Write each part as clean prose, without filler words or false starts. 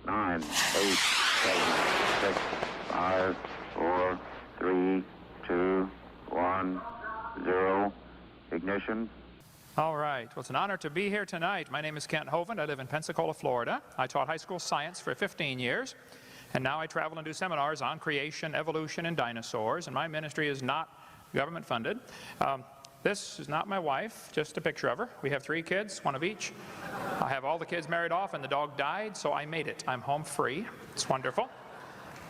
9, 8, 7, 6, 5, 4, 3, 2, 1, 0. Ignition. All right. Well, it's an honor to be here tonight. My name is Kent Hovind. I live in Pensacola, Florida. I taught high school science for 15 years, and now I travel and do seminars on creation, evolution, and dinosaurs, and my ministry is not government funded. This is not my wife, just a picture of her. We have 3 kids, 1 of each. I have all the kids married off, and the dog died, so I made it. I'm home free. It's wonderful.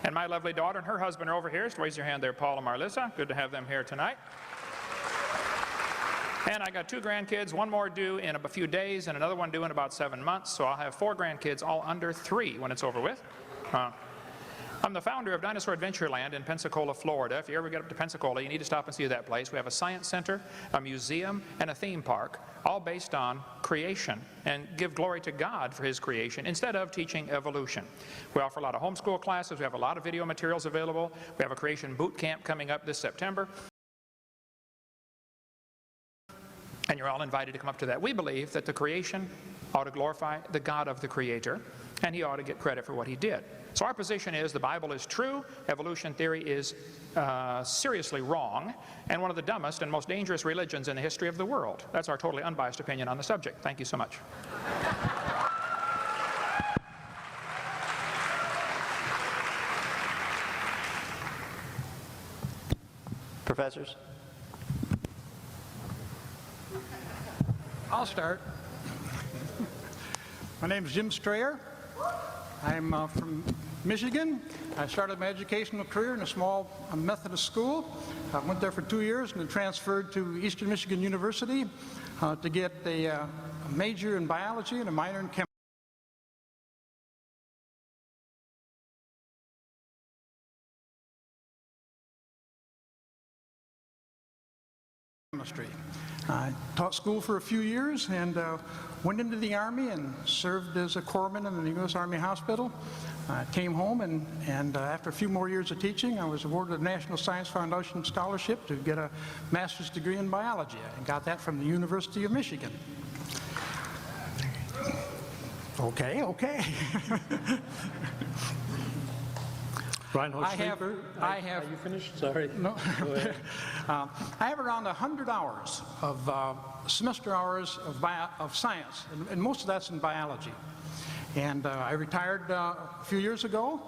And my lovely daughter and her husband are over here. So raise your hand there, Paul and Marlissa. Good to have them here tonight. And I got 2 grandkids, 1 more due in a few days and another one due in about 7 months. So I'll have 4 grandkids, all under 3 when it's over with. I'm the founder of Dinosaur Adventureland in Pensacola, Florida. If you ever get up to Pensacola, you need to stop and see that place. We have a science center, a museum, and a theme park, all based on creation, and give glory to God for His creation instead of teaching evolution. We offer a lot of homeschool classes. We have a lot of video materials available. We have a creation boot camp coming up this September. And you're all invited to come up to that. We believe that the creation ought to glorify the God of the Creator, and He ought to get credit for what He did. So our position is the Bible is true, evolution theory is seriously wrong, and one of the dumbest and most dangerous religions in the history of the world. That's our totally unbiased opinion on the subject. Thank you so much. Professors? I'll start. My name is Jim Strayer. I'm from Michigan. I started my educational career in a small Methodist school. I went there for 2 years and then transferred to Eastern Michigan University to get a major in biology and a minor in chemistry. I taught school for a few years and went into the Army and served as a corpsman in the U.S. Army Hospital. I came home and after a few more years of teaching, I was awarded a National Science Foundation scholarship to get a master's degree in biology. I got that from the University of Michigan. Okay. Reinhold Sleeper. Are you finished? Sorry. No. Go ahead. I have around 100 hours of semester hours of science, and most of that's in biology. And I retired a few years ago,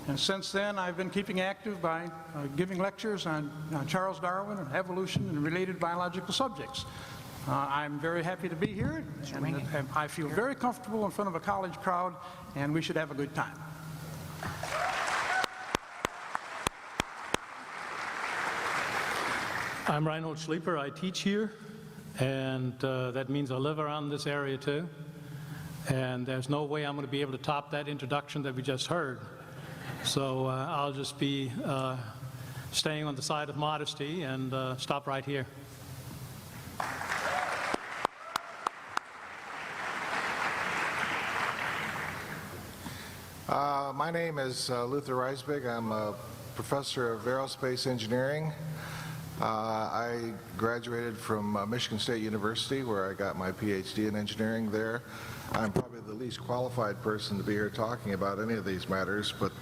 and since then I've been keeping active by giving lectures on Charles Darwin and evolution and related biological subjects. I'm very happy to be here, and I feel very comfortable in front of a college crowd, and we should have a good time. I'm Reinhold Sleeper. I teach here, and that means I live around this area too. And there's no way I'm going to be able to top that introduction that we just heard. So I'll just be staying on the side of modesty and stop right here. My name is Luther Reisbig. I'm a professor of aerospace engineering. I graduated from Michigan State University, where I got my PhD in engineering there. I'm probably the least qualified person to be here talking about any of these matters, but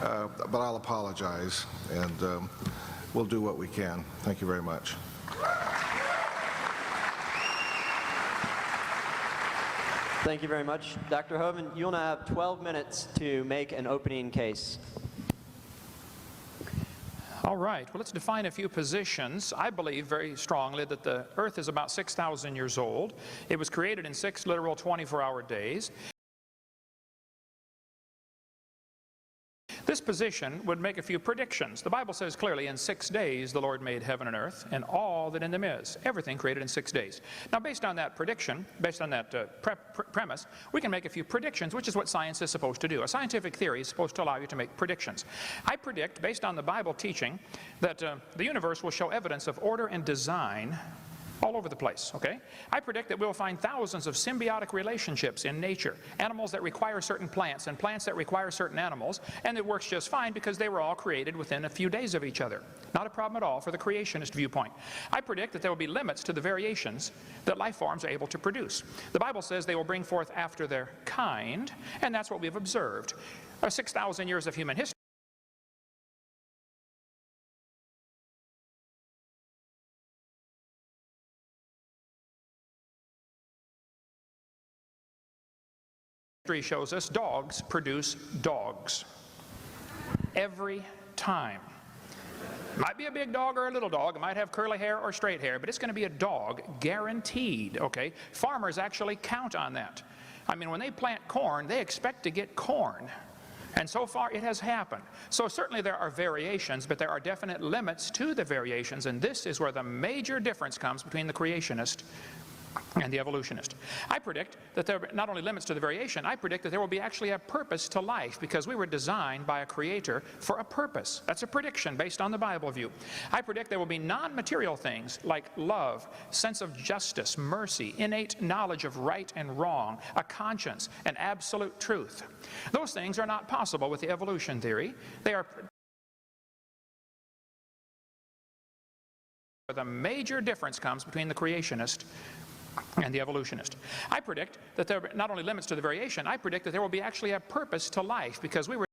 I'll apologize, and we'll do what we can. Thank you very much. Thank you very much. Dr. Hovind, you'll now have 12 minutes to make an opening case. All right, well, let's define a few positions. I believe very strongly that the Earth is about 6,000 years old. It was created in 6 literal 24-hour days. This position would make a few predictions. The Bible says clearly, in 6 days the Lord made heaven and earth and all that in them is. Everything created in 6 days. Now, based on that prediction, based on that premise, we can make a few predictions, which is what science is supposed to do. A scientific theory is supposed to allow you to make predictions. I predict, based on the Bible teaching, that the universe will show evidence of order and design all over the place, okay? I predict that we'll find thousands of symbiotic relationships in nature, animals that require certain plants and plants that require certain animals, and it works just fine because they were all created within a few days of each other. Not a problem at all for the creationist viewpoint. I predict that there will be limits to the variations that life forms are able to produce. The Bible says they will bring forth after their kind, and that's what we've observed. 6,000 years of human history shows us dogs produce dogs every time. Might be a big dog or a little dog, it might have curly hair or straight hair, but it's going to be a dog, guaranteed, okay? Farmers actually count on that. I mean, when they plant corn, they expect to get corn. And so far it has happened. So certainly there are variations, but there are definite limits to the variations, and this is where the major difference comes between the creationist and the evolutionist. I predict that there are not only limits to the variation, I predict that there will be actually a purpose to life because we were designed by a creator for a purpose. That's a prediction based on the Bible view. I predict there will be non-material things like love, sense of justice, mercy, innate knowledge of right and wrong, a conscience, and absolute truth. Those things are not possible with the evolution theory. They are the major difference comes between the creationist and the evolutionist. I predict that there are not only limits to the variation, I predict that there will be actually a purpose to life because we were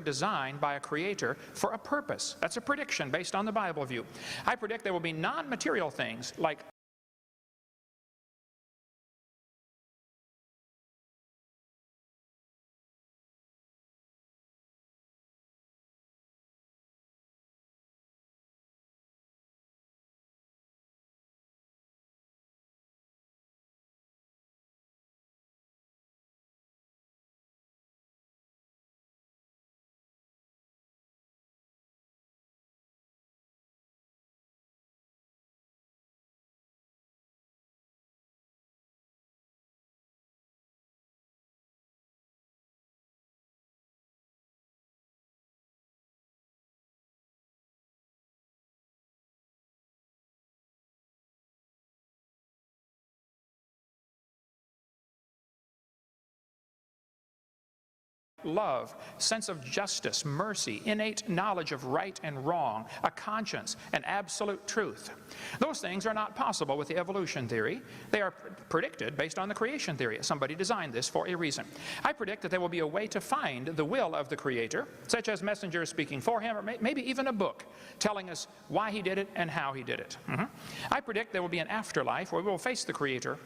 designed by a creator for a purpose. That's a prediction based on the Bible view. I predict there will be non-material things like love, sense of justice, mercy, innate knowledge of right and wrong, a conscience, and absolute truth. Those things are not possible with the evolution theory. They are predicted based on the creation theory. Somebody designed this for a reason. I predict that there will be a way to find the will of the Creator, such as messengers speaking for Him, or maybe even a book telling us why He did it and how He did it. I predict there will be an afterlife where we will face the Creator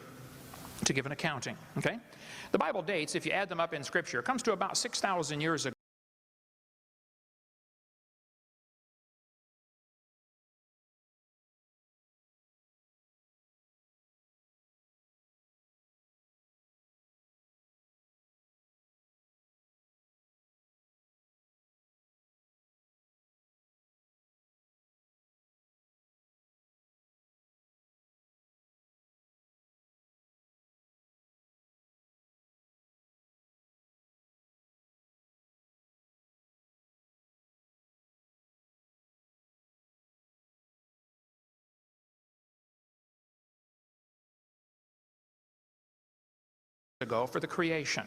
to give an accounting, okay? The Bible dates, if you add them up in Scripture, comes to about 6,000 years ago. For the creation,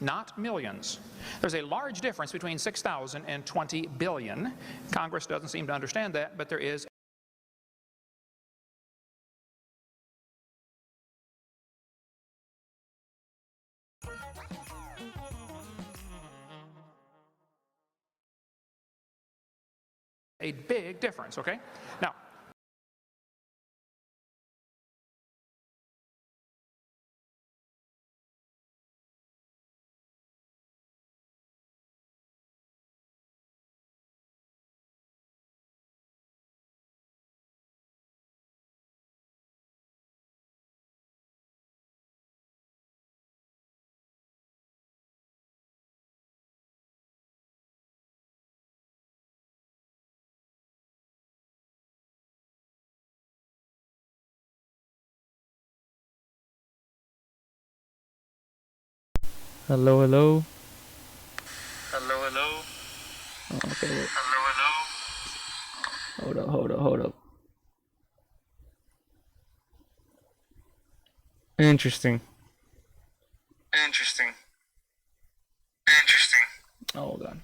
not millions. There's a large difference between 6,000 and 20 billion. Congress doesn't seem to understand that, but there is a big difference, okay? Now, Hello, hello. Hello, hello. Oh, okay, wait. Hello, hello. Hold up. Interesting. Interesting. Oh, hold on.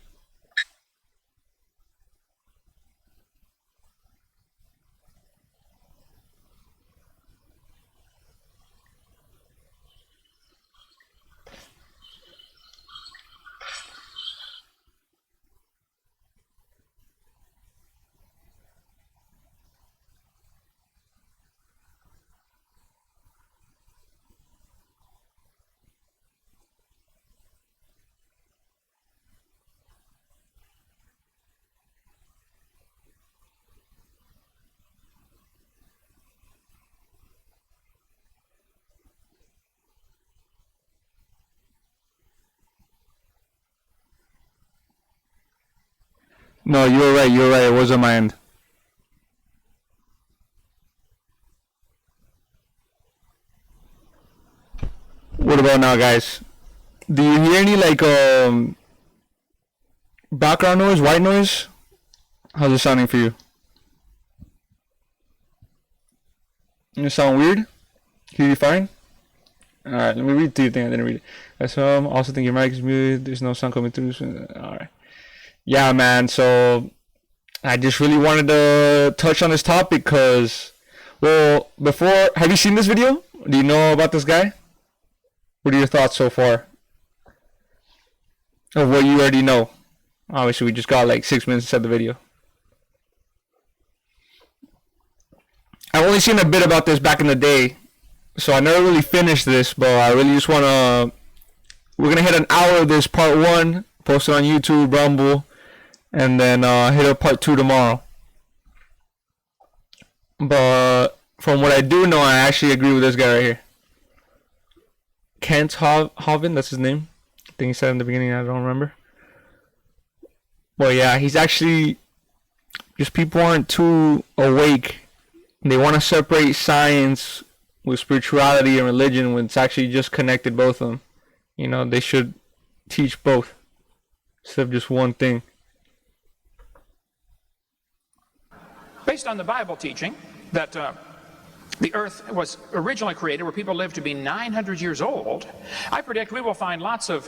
No, you were right. It was on my end. What about now, guys? Do you hear any like background noise, white noise? How's it sounding for you? Does it sound weird? Hear you fine? Alright, let me read through your thing. I didn't read it. I also think your mic is muted. There's no sound coming through. Alright. Yeah, man. So I just really wanted to touch on this topic because, well, before, have you seen this video? Do you know about this guy? What are your thoughts so far? Of what you already know? Obviously, we just got like 6 minutes to set the video. I've only seen a bit about this back in the day, so I never really finished this, but I really just want to, we're going to hit an hour of this part 1, post it on YouTube, Rumble, and then hit up part 2 tomorrow. But from what I do know, I actually agree with this guy right here. Kent Hovind, that's his name. I think he said in the beginning, I don't remember. Well, yeah, he's actually, just people aren't too awake. They want to separate science with spirituality and religion when it's actually just connected, both of them. You know, they should teach both instead of just one thing. Based on the Bible teaching that the earth was originally created where people lived to be 900 years old, I predict we will find lots of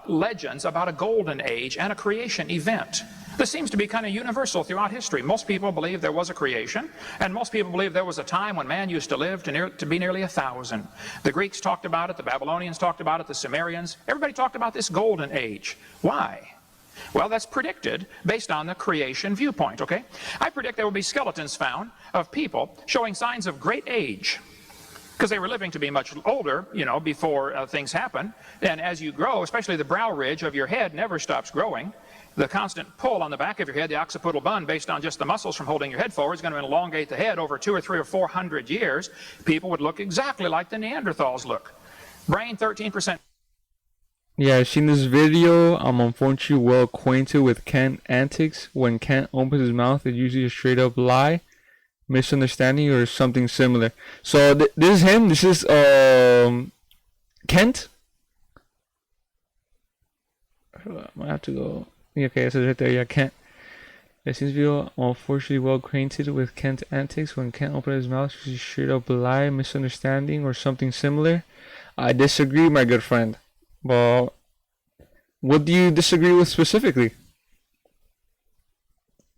legends about a golden age and a creation event. This seems to be kind of universal throughout history. Most people believe there was a creation, and most people believe there was a time when man used to live to be nearly 1,000. The Greeks talked about it, the Babylonians talked about it, the Sumerians. Everybody talked about this golden age. Why? Well, that's predicted based on the creation viewpoint, okay? I predict there will be skeletons found of people showing signs of great age, because they were living to be much older, you know, before things happen. And as you grow, especially the brow ridge of your head never stops growing. The constant pull on the back of your head, the occipital bun, based on just the muscles from holding your head forward, is going to elongate the head over 200 or 300 or 400 years. People would look exactly like the Neanderthals look. Brain, 13%. Yeah, I've seen this video. I'm unfortunately well acquainted with Kent antics. When Kent opens his mouth, it's usually a straight up lie, misunderstanding, or something similar. So this is him. This is Kent. I might have to go. Okay, it says right there. Yeah, Kent. I've seen this video. I'm unfortunately well acquainted with Kent antics. When Kent opens his mouth, it's usually a straight up lie, misunderstanding, or something similar. I disagree, my good friend. Well, what do you disagree with specifically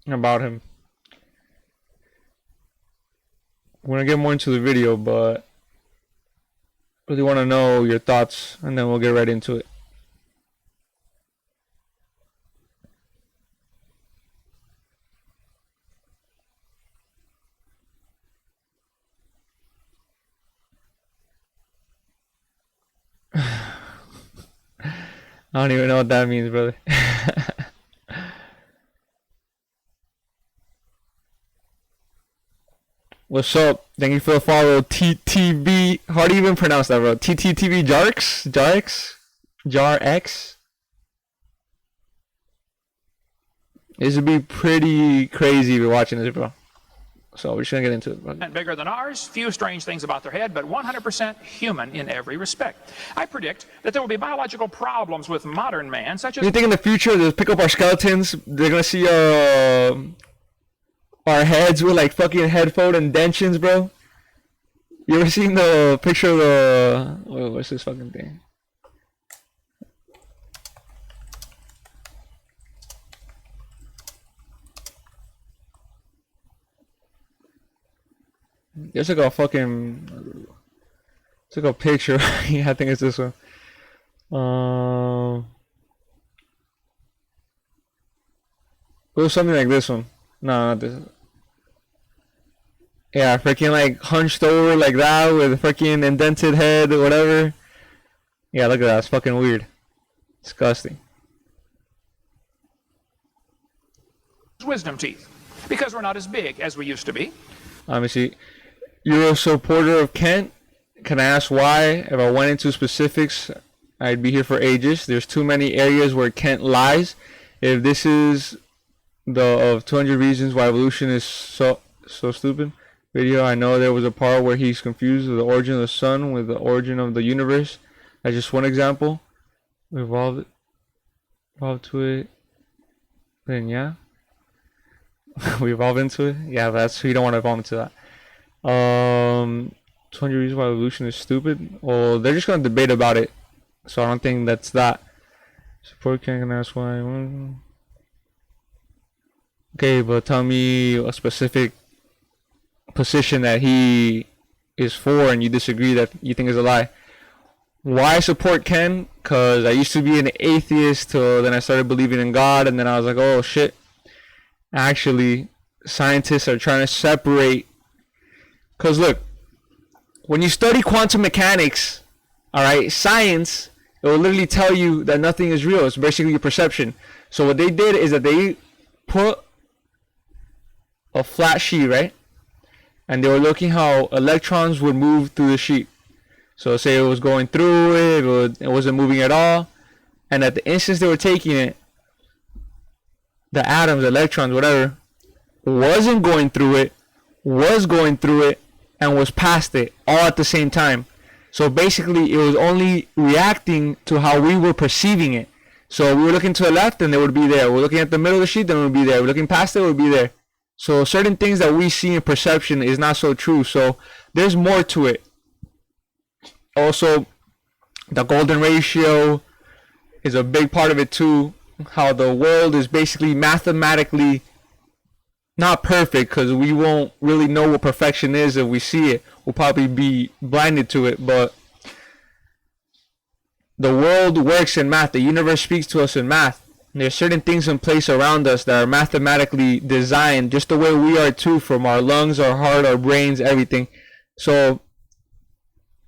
about him? We're gonna get more into the video, but really want to know your thoughts, and then we'll get right into it. I don't even know what that means, brother. What's up? Thank you for the follow, TTB. How do you even pronounce that, bro? TTTB Jarx? This would be pretty crazy if you're watching this, bro. So we're just going to get into it. And bigger than ours, few strange things about their head, but 100% human in every respect. I predict that there will be biological problems with modern man, such as... You think in the future they'll pick up our skeletons, they're going to see our heads with like fucking headphone and dentions, bro? You ever seen the picture of the... what's this fucking thing? There's like a fucking... It's like a picture. Yeah, I think it's this one. It was something like this one. No, not this. Yeah, freaking like hunched over like that with a freaking indented head or whatever. Yeah, look at that. It's fucking weird. Disgusting. Wisdom teeth, because we're not as big as we used to be. Obviously, you're a supporter of Kent. Can I ask why? If I went into specifics, I'd be here for ages. There's too many areas where Kent lies. If this is the of 200 reasons why evolution is so stupid video, I know there was a part where he's confused with the origin of the sun with the origin of the universe. That's just one example. We evolved to it. Then yeah. We evolve into it? Yeah, that's you don't want to evolve into that. 200 reasons why evolution is stupid. Well, they're just gonna debate about it, so I don't think that's that. Support can ask why. Okay, but tell me a specific position that he is for and you disagree that you think is a lie. Why I support Ken? Because I used to be an atheist till then I started believing in God, and then I was like, oh shit. Actually, scientists are trying to separate. Because look, when you study quantum mechanics, alright, science, it will literally tell you that nothing is real. It's basically your perception. So what they did is that they put a flat sheet, right? And they were looking how electrons would move through the sheet. So say it was going through it, it wasn't moving at all. And at the instance they were taking it, the atoms, electrons, whatever, wasn't going through it, was going through it, and was past it, all at the same time. So basically, it was only reacting to how we were perceiving it. So we were looking to the left, and they would be there. We're looking at the middle of the sheet, then it would be there. We're looking past it, it would be there. So certain things that we see in perception is not so true. So there's more to it. Also, the golden ratio is a big part of it too. How the world is basically mathematically not perfect, because we won't really know what perfection is if we see it. We'll probably be blinded to it, but the world works in math. The universe speaks to us in math. There's certain things in place around us that are mathematically designed just the way we are too, from our lungs, our heart, our brains, everything. So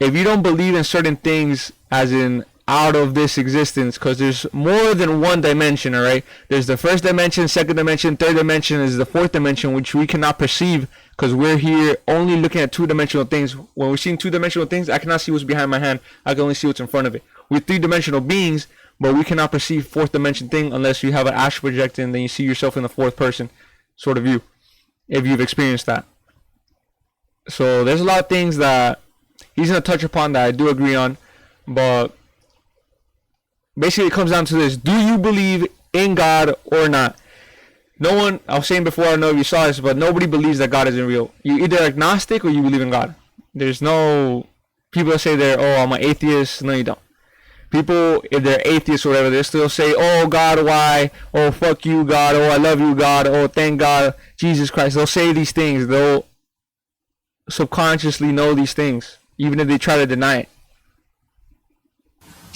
if you don't believe in certain things as in out of this existence, because there's more than one dimension, all right? There's the first dimension, second dimension, third dimension is the fourth dimension, which we cannot perceive because we're here only looking at two-dimensional things. When we're seeing two-dimensional things, I cannot see what's behind my hand. I can only see what's in front of it. We're three-dimensional beings, but we cannot perceive fourth dimension thing unless you have an astral projector and then you see yourself in the fourth person sort of view, if you've experienced that. So there's a lot of things that he's going to touch upon that I do agree on, but basically it comes down to this: do you believe in God or not? No one, I was saying before, I don't know if you saw this, but nobody believes that God isn't real. You either agnostic or you believe in God. There's no people that say they're, oh, I'm an atheist. No, you don't. People, if they're atheists or whatever, they still say, oh, God, why? Oh, fuck you, God. Oh, I love you, God. Oh, thank God, Jesus Christ. They'll say these things. They'll subconsciously know these things, even if they try to deny it.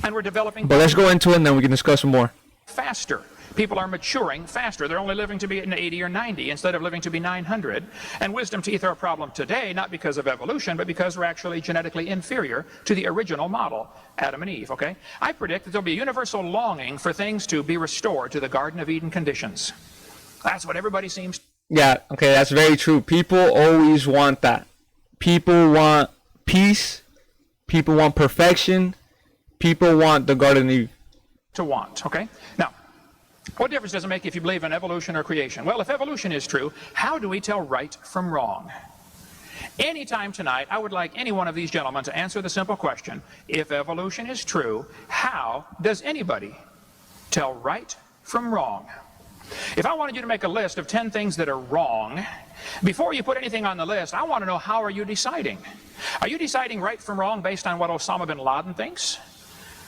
And we're developing. But let's go into it and then we can discuss more. Faster. People are maturing faster. They're only living to be 80 or 90 instead of living to be 900. And wisdom teeth are a problem today, not because of evolution, but because we're actually genetically inferior to the original model, Adam and Eve, okay? I predict that there'll be a universal longing for things to be restored to the Garden of Eden conditions. That's what everybody seems. Yeah, okay, that's very true. People always want that. People want peace. People want perfection. People want the Garden of Eden to want, okay? Now, What difference does it make if you believe in evolution or creation? Well, if evolution is true, how do we tell right from wrong? Anytime tonight, I would like any one of these gentlemen to answer the simple question, if evolution is true, how does anybody tell right from wrong? If I wanted you to make a list of 10 things that are wrong, before you put anything on the list, I want to know, how are you deciding? Are you deciding right from wrong based on what Osama bin Laden thinks?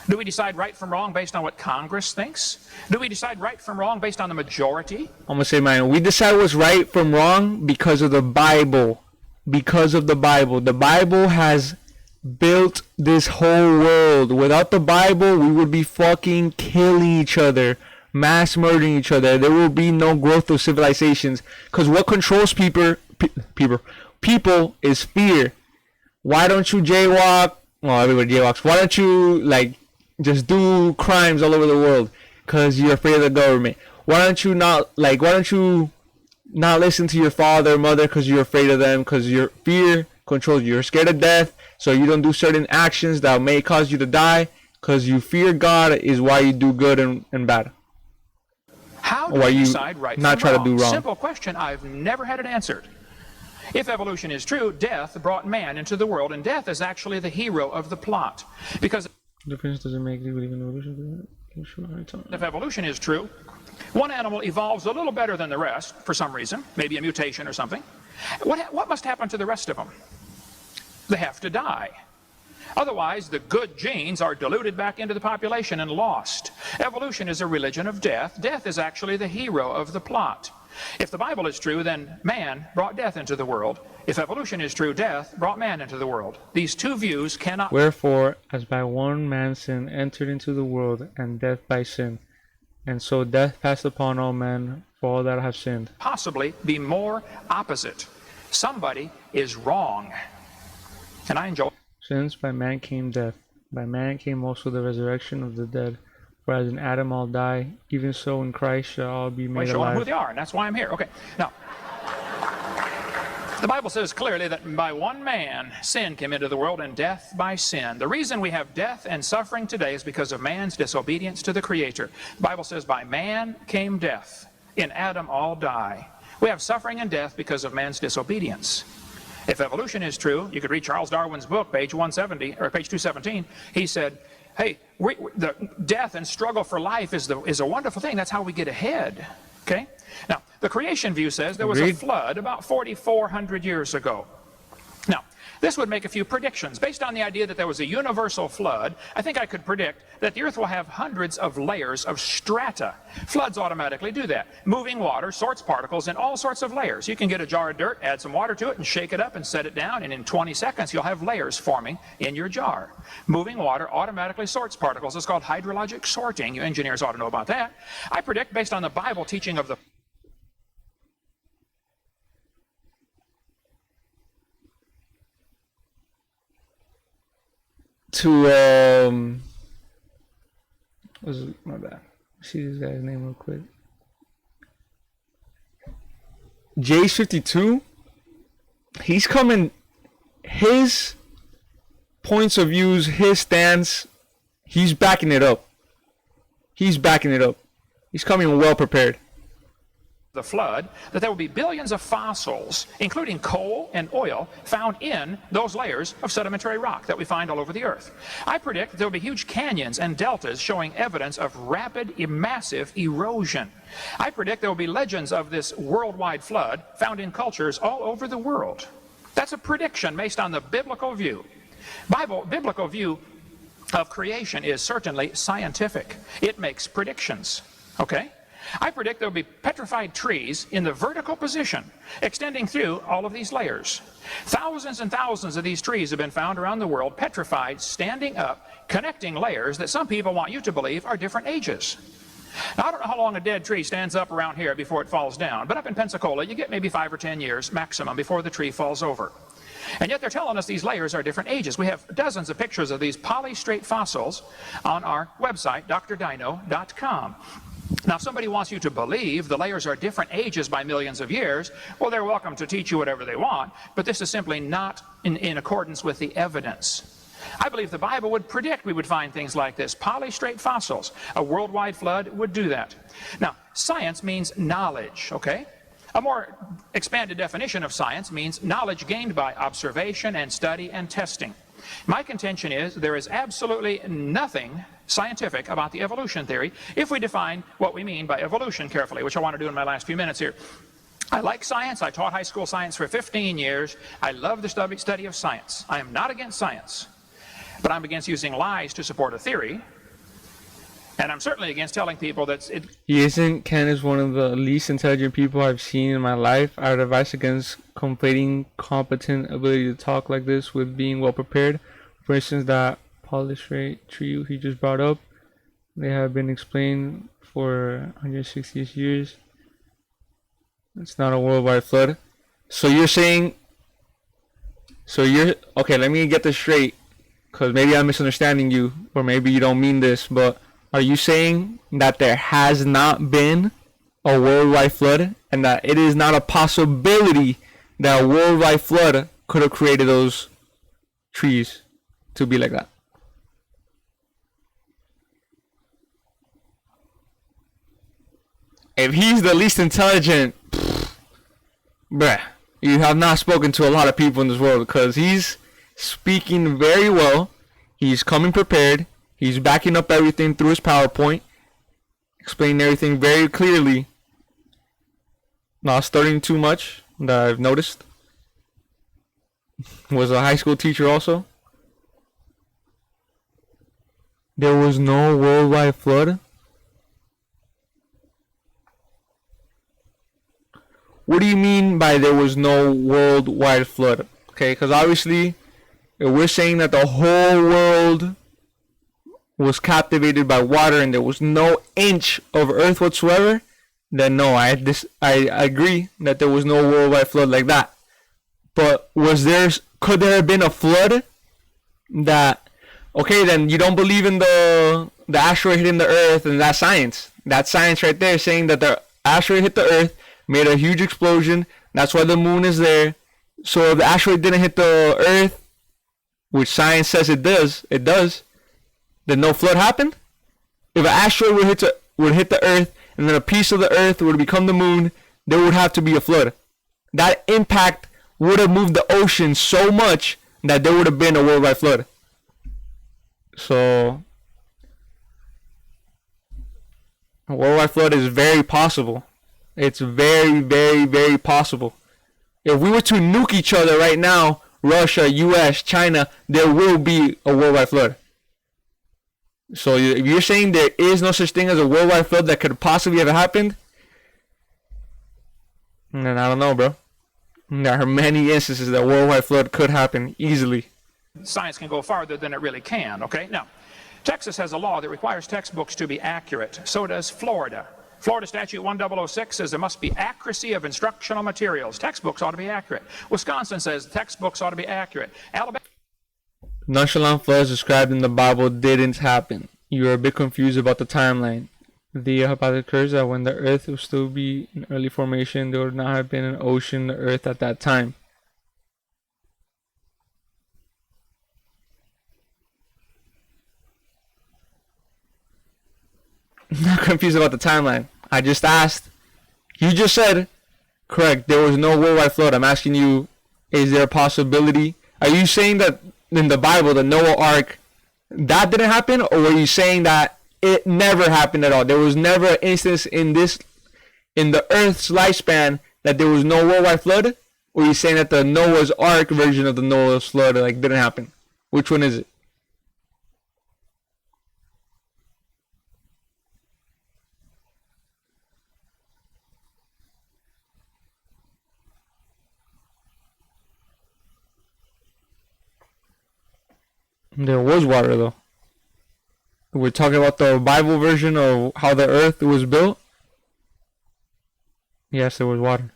Do we decide right from wrong based on what Congress thinks? Do we decide right from wrong based on the majority? I'm going to say mine. We decide what's right from wrong because of the Bible. Because of the Bible. The Bible has built this whole world. Without the Bible, we would be fucking killing each other, mass murdering each other. There will be no growth of civilizations. Because what controls people is fear. Why don't you jaywalk? Well, everybody jaywalks. Why don't you, like, just do crimes all over the world? Because you're afraid of the government. Why don't you not listen to your father or mother because you're afraid of them? Because your fear controls you. You're scared of death, so you don't do certain actions that may cause you to die. Because you fear God is why you do good and bad. How do you decide right from not try wrong? to do wrong? Simple question. I've never had it answered. If evolution is true, death brought man into the world, and death is actually the hero of the plot. Because Difference doesn't make you believe in evolution. if evolution is true, one animal evolves a little better than the rest for some reason, maybe a mutation or something. What must happen to the rest of them? They have to die. Otherwise, the good genes are diluted back into the population and lost. Evolution is a religion of death. Death is actually the hero of the plot. If the Bible is true, then man brought death into the world. If evolution is true, death brought man into the world. These two views cannot... Wherefore, as by one man sin entered into the world, and death by sin, and so death passed upon all men for all that have sinned. ...possibly be more opposite. Somebody is wrong. And I enjoy... Since by man came death, by man came also the resurrection of the dead. For as in Adam all die, even so in Christ shall all be made showing alive. who they are, and that's why I'm here. Okay, now, the Bible says clearly that by one man sin came into the world, and death by sin. The reason we have death and suffering today is because of man's disobedience to the Creator. The Bible says by man came death, in Adam all die. We have suffering and death because of man's disobedience. If evolution is true, you could read Charles Darwin's book, page 170 or page 217. He said, hey, the death and struggle for life is a wonderful thing. That's how we get ahead. Okay? Now, the creation view says there was a flood about 4,400 years ago. Now, this would make a few predictions. Based on the idea that there was a universal flood, I think I could predict that the earth will have hundreds of layers of strata. Floods automatically do that. Moving water sorts particles in all sorts of layers. You can get a jar of dirt, add some water to it, and shake it up and set it down, and in 20 seconds you'll have layers forming in your jar. Moving water automatically sorts particles. It's called hydrologic sorting. You engineers ought to know about that. I predict, based on the Bible teaching of the my bad. See this guy's name real quick. Jay's 52. He's coming. His points of views, his stance. He's backing it up. He's backing it up. He's coming well prepared. The flood, that there will be billions of fossils, including coal and oil, found in those layers of sedimentary rock that we find all over the earth. I predict that there will be huge canyons and deltas showing evidence of rapid, massive erosion. I predict there will be legends of this worldwide flood found in cultures all over the world. That's a prediction based on the biblical view. Biblical view of creation is certainly scientific. It makes predictions. Okay? I predict there will be petrified trees in the vertical position, extending through all of these layers. Thousands and thousands of these trees have been found around the world, petrified, standing up, connecting layers that some people want you to believe are different ages. Now, I don't know how long a dead tree stands up around here before it falls down, but up in Pensacola, you get maybe 5 or 10 years maximum before the tree falls over. And yet they're telling us these layers are different ages. We have dozens of pictures of these polystrate fossils on our website, drdino.com. Now, if somebody wants you to believe the layers are different ages by millions of years, well, they're welcome to teach you whatever they want, but this is simply not in accordance with the evidence. I believe the Bible would predict we would find things like this. Polystrate fossils. A worldwide flood would do that. Now, science means knowledge, okay? A more expanded definition of science means knowledge gained by observation and study and testing. My contention is there is absolutely nothing scientific about the evolution theory if we define what we mean by evolution carefully, which I want to do in my last few minutes here. I like science. I taught high school science for 15 years. I love the study of science. I am not against science, but I'm against using lies to support a theory. And I'm certainly against telling people that He isn't Ken is one of the least intelligent people I've seen in my life. I would advise against conflating competent ability to talk like this with being well prepared. For instance, that polystrate tree he just brought up, they have been explained for 160 years. It's not a worldwide flood. So you're saying, okay, let me get this straight, because maybe I'm misunderstanding you, or maybe you don't mean this, but are you saying that there has not been a worldwide flood, and that it is not a possibility that a worldwide flood could have created those trees to be like that? If he's the least intelligent, bruh, you have not spoken to a lot of people in this world, because he's speaking very well. He's coming prepared. He's backing up everything through his PowerPoint, explaining everything very clearly. Not studying too much, that I've noticed. Was a high school teacher also. There was no worldwide flood. What do you mean by there was no worldwide flood? Okay, because obviously, if we're saying that the whole world was captivated by water and there was no inch of earth whatsoever, then no, I agree that there was no worldwide flood like that. But could there have been a flood that, okay, then you don't believe in the asteroid hitting the earth and that science. That science right there saying that the asteroid hit the earth, made a huge explosion, that's why the moon is there. So if the asteroid didn't hit the earth, which science says it does, then no flood happened? If an asteroid would hit the earth and then a piece of the earth would become the moon, there would have to be a flood. That impact would have moved the ocean so much that there would have been a worldwide flood. So a worldwide flood is very possible. It's very, very, very possible. If we were to nuke each other right now, Russia, US, China, there will be a worldwide flood. So if you're saying there is no such thing as a worldwide flood that could possibly have happened, then I don't know, bro. There are many instances that worldwide flood could happen easily. science can go farther than it really can, okay? Now, Texas has a law that requires textbooks to be accurate. So does Florida. Florida Statute 1006 says there must be accuracy of instructional materials. Textbooks ought to be accurate. Wisconsin says textbooks ought to be accurate. Alabama. Nonchalant floods described in the Bible didn't happen. You are a bit confused about the timeline. The hypothesis occurs that when the earth would still be in early formation, there would not have been an ocean, the earth at that time. I'm not confused about the timeline. I just asked. You just said, correct, there was no worldwide flood. I'm asking you, is there a possibility? Are you saying that in the Bible, the Noah Ark, that didn't happen? Or were you saying that it never happened at all? There was never an instance in the Earth's lifespan that there was no worldwide flood? Or are you saying that the Noah's Ark version of the Noah's flood didn't happen? Which one is it? There was water though. We're talking about the Bible version of how the earth was built. Yes, there was water.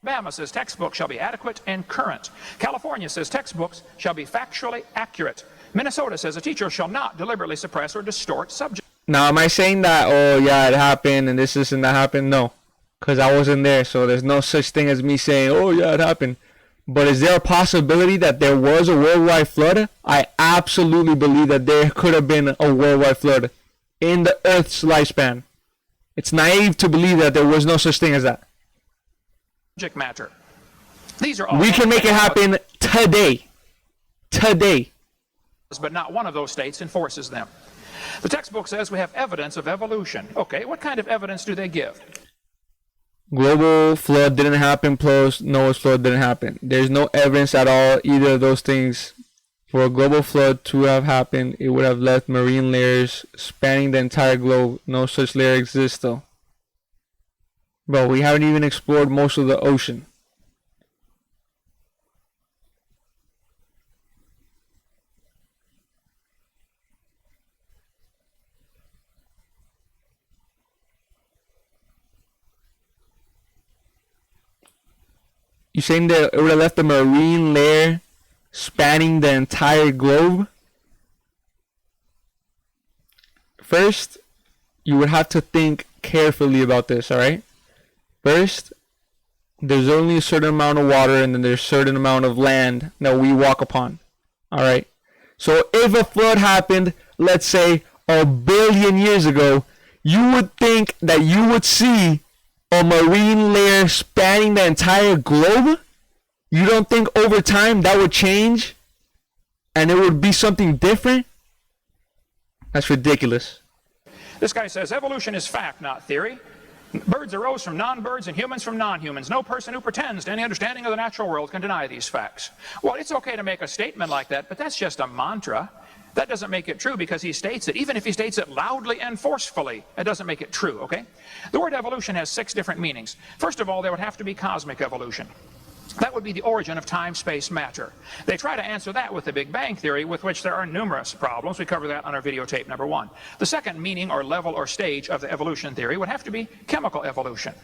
Alabama says textbooks shall be adequate and current. California says textbooks shall be factually accurate. Minnesota says a teacher shall not deliberately suppress or distort subject. Now, am I saying that, oh yeah, it happened and this and that happened? No, because I wasn't there, so there's no such thing as me saying, oh yeah, it happened. But is there a possibility that there was a worldwide flood? I absolutely believe that there could have been a worldwide flood in the Earth's lifespan. It's naive to believe that there was no such thing as that. Subject matter. These are all We can make it happen today. Today. But not one of those states enforces them. The textbook says we have evidence of evolution. Okay, what kind of evidence do they give? Global flood didn't happen, plus Noah's flood didn't happen. There's no evidence at all, either of those things. For a global flood to have happened, it would have left marine layers spanning the entire globe. No such layer exists, though. Bro, we haven't even explored most of the ocean. You saying that it would have left the marine layer spanning the entire globe? First, you would have to think carefully about this, alright? First, there's only a certain amount of water and then there's a certain amount of land that we walk upon. Alright? So if a flood happened, let's say, 1 billion years ago, you would think that you would see a marine layer spanning the entire globe? You don't think over time that would change and it would be something different? That's ridiculous. This guy says evolution is fact, not theory. Birds arose from non-birds and humans from non-humans. No person who pretends to any understanding of the natural world can deny these facts. Well, it's okay to make a statement like that, but that's just a mantra. That doesn't make it true because he states it. Even if he states it loudly and forcefully, it doesn't make it true, okay? The word evolution has 6 different meanings. First of all, there would have to be cosmic evolution. That would be the origin of time, space, matter. They try to answer that with the Big Bang Theory, with which there are numerous problems. We cover that on our videotape number 1. The second meaning or level or stage of the evolution theory would have to be chemical evolution.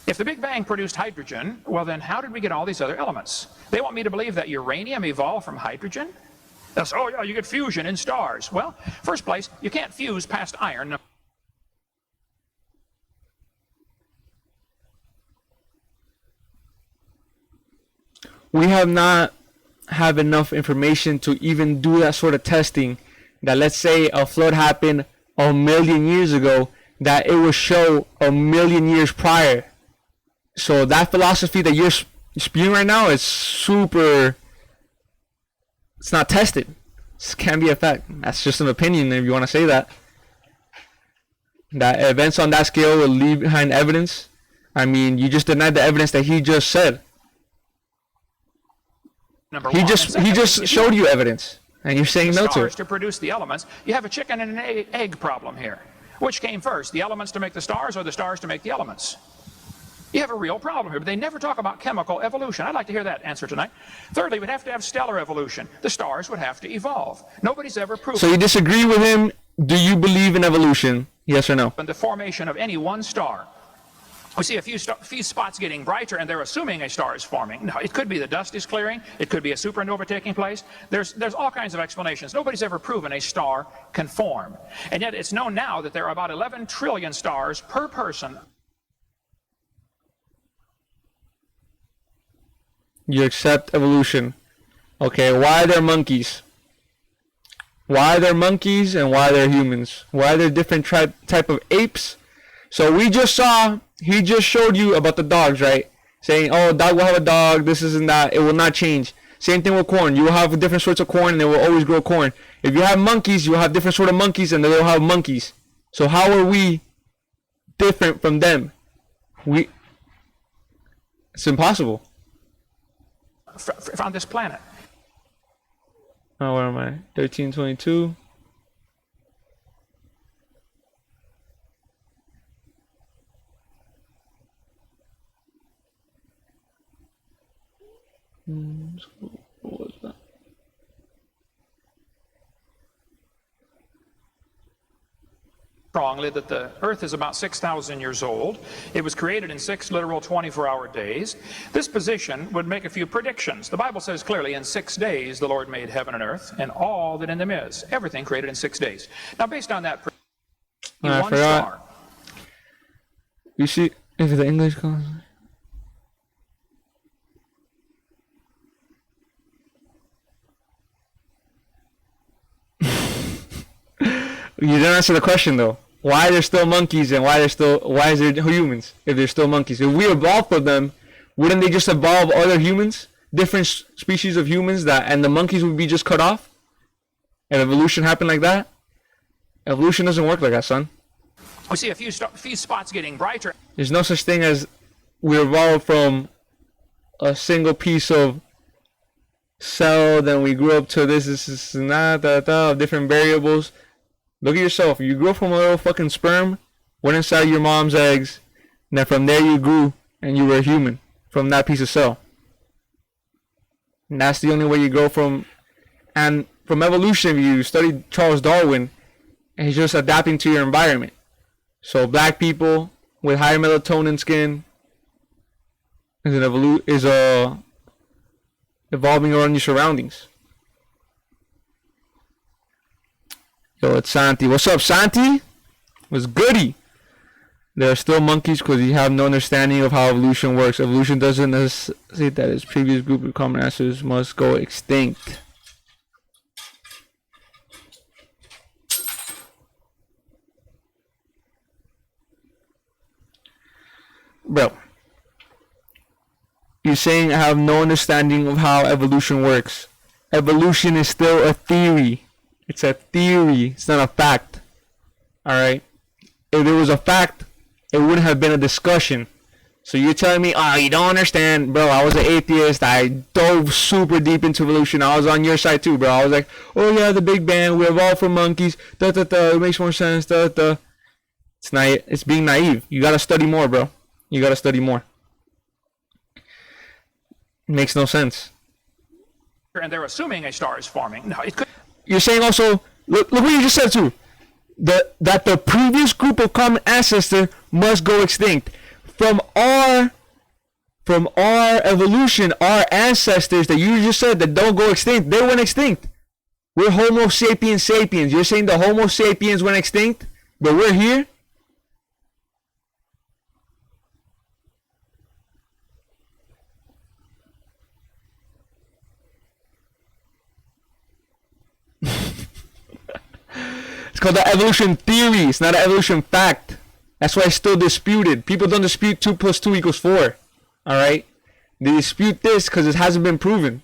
If the Big Bang produced hydrogen, well then how did we get all these other elements? They want me to believe that uranium evolved from hydrogen? That's, oh yeah, you get fusion in stars. Well, first place, you can't fuse past iron. We have not have enough information to even do that sort of testing. That let's say a flood happened 1 million years ago, that it will show 1 million years prior. So that philosophy that you're spewing right now is super. It's not tested. This can't be a fact. That's just an opinion if you want to say that. That events on that scale will leave behind evidence. I mean, you just denied the evidence that he just said. He just showed you evidence, and you're saying no to it. To produce the elements, you have a chicken and an egg problem here. Which came first, the elements to make the stars or the stars to make the elements? You have a real problem here, but they never talk about chemical evolution. I'd like to hear that answer tonight. Thirdly, we'd have to have stellar evolution. The stars would have to evolve. Nobody's ever proved. So you disagree with him? Do you believe in evolution? Yes or no? The formation of any one star. We see a few spots getting brighter, and they're assuming a star is forming. No, it could be the dust is clearing. It could be a supernova taking place. There's all kinds of explanations. Nobody's ever proven a star can form. And yet it's known now that there are about 11 trillion stars per person. You accept evolution. Okay, why are there monkeys? Why are there monkeys and why are there humans? Why are there different type of apes? So we just saw, he just showed you about the dogs, right? Saying, oh, dog will have a dog, this isn't that, it will not change. Same thing with corn. You will have different sorts of corn and they will always grow corn. If you have monkeys, you will have different sort of monkeys and they will have monkeys. So how are we different from them? It's impossible. On this planet. Oh, where am I? 1322. What was that? Strongly that the Earth is about 6,000 years old. It was created in 6 literal 24-hour days. This position would make a few predictions. The Bible says clearly, in 6 days the Lord made heaven and earth, and all that in them is. Everything created in 6 days. Now, based on that, I forgot. Star. You see, if the English calls. You didn't answer the question though. Why are there still monkeys and why is there humans if there's still monkeys? If we evolved from them, wouldn't they just evolve other humans, different species of humans and the monkeys would be just cut off? And evolution happened like that? Evolution doesn't work like that, son. We see a few spots getting brighter. There's no such thing as we evolved from a single piece of cell, then we grew up to this and that, different variables. Look at yourself. You grew up from a little fucking sperm, went inside your mom's eggs, and then from there you grew and you were a human from that piece of cell. And that's the only way you grow from. And from evolution, you studied Charles Darwin, and he's just adapting to your environment. So black people with higher melatonin skin is evolving around your surroundings. Yo, it's Santi. What's up, Santi? What's goody? There are still monkeys because you have no understanding of how evolution works. Evolution doesn't necessitate that its previous group of common ancestors must go extinct. Bro, you're saying I have no understanding of how evolution works. Evolution is still a theory. It's a theory. It's not a fact. Alright? If it was a fact, it wouldn't have been a discussion. So you're telling me, oh, you don't understand. Bro, I was an atheist. I dove super deep into evolution. I was on your side too, bro. I was like, oh yeah, the Big Bang. We evolved from monkeys. It makes more sense. It's being naive. You gotta study more, bro. You gotta study more. It makes no sense. And they're assuming a star is forming. No, it could. You're saying also, look what you just said too, that the previous group of common ancestor must go extinct. From our evolution, our ancestors that you just said that don't go extinct, they went extinct. We're Homo sapiens sapiens. You're saying the Homo sapiens went extinct, but we're here? It's called the evolution theory. It's not an evolution fact. That's why it's still disputed. People don't dispute 2 + 2 = 4. Alright? They dispute this because it hasn't been proven.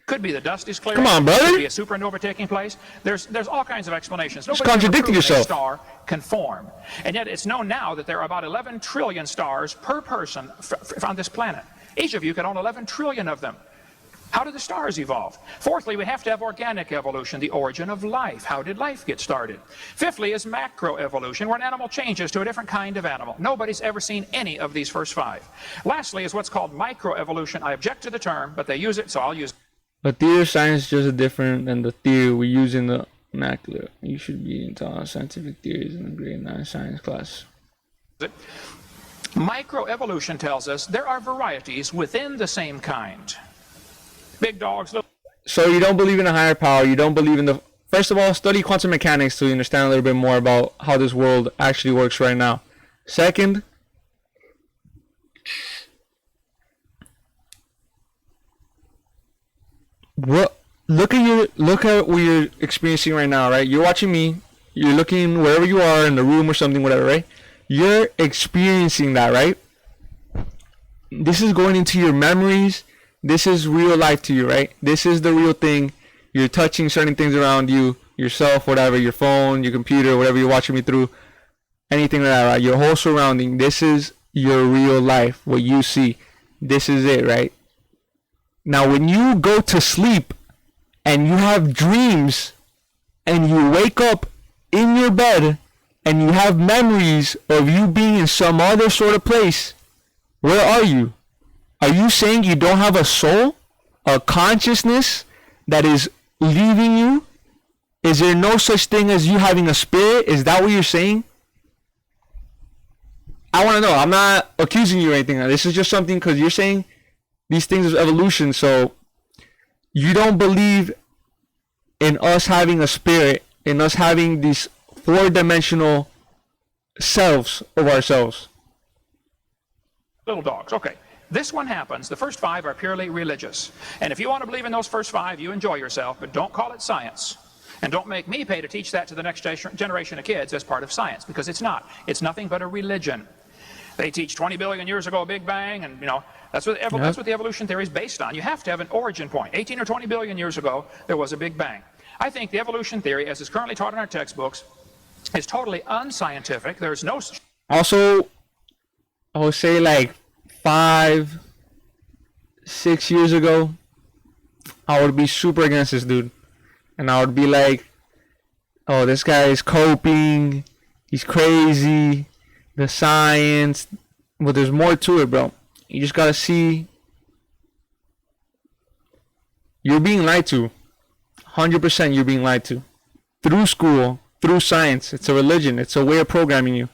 Could be the dust is clearing. Come on, brother. Could be a supernova taking place. There's all kinds of explanations. Just contradicting yourself. A star can form. And yet it's known now that there are about 11 trillion stars per person on this planet. Each of you could own 11 trillion of them. How did the stars evolve? Fourthly, we have to have organic evolution, the origin of life. How did life get started? Fifthly is macroevolution, where an animal changes to a different kind of animal. Nobody's ever seen any of these first 5. Lastly is what's called microevolution. I object to the term, but they use it, so I'll use it. But theory of science is just different than the theory we use in the vernacular. You should be into all scientific theories in the grade 9 science class. Microevolution tells us there are varieties within the same kind. Big dogs, little... So you don't believe in a higher power. You don't believe in the... First of all, study quantum mechanics to understand a little bit more about how this world actually works right now. Second, look at what you're experiencing right now, right? You're watching me. You're looking wherever you are in the room or something, whatever, right? You're experiencing that, right? This is going into your memories. This is real life to you, right? This is the real thing. You're touching certain things around you, yourself, whatever, your phone, your computer, whatever you're watching me through, anything like that, right? Your whole surrounding. This is your real life, what you see. This is it, right? Now, when you go to sleep and you have dreams and you wake up in your bed and you have memories of you being in some other sort of place, where are you? Are you saying you don't have a soul, a consciousness that is leaving you? Is there no such thing as you having a spirit? Is that what you're saying? I want to know. I'm not accusing you or anything. This is just something because you're saying these things of evolution. So you don't believe in us having a spirit, in us having these 4-dimensional selves of ourselves. Little dogs, okay. This one happens. The first 5 are purely religious. And if you want to believe in those first 5, you enjoy yourself, but don't call it science. And don't make me pay to teach that to the next generation of kids as part of science, because it's not. It's nothing but a religion. They teach 20 billion years ago Big Bang, and that's what the evolution theory is based on. You have to have an origin point. 18 or 20 billion years ago, there was a Big Bang. I think the evolution theory, as is currently taught in our textbooks, is totally unscientific. There's no... Also, I would say like 5, 6 years ago, I would be super against this dude. And I would be like, oh, this guy is coping, he's crazy, the science. But there's more to it, bro. You just gotta see. You're being lied to. 100% you're being lied to. Through school, through science. It's a religion. It's a way of programming you.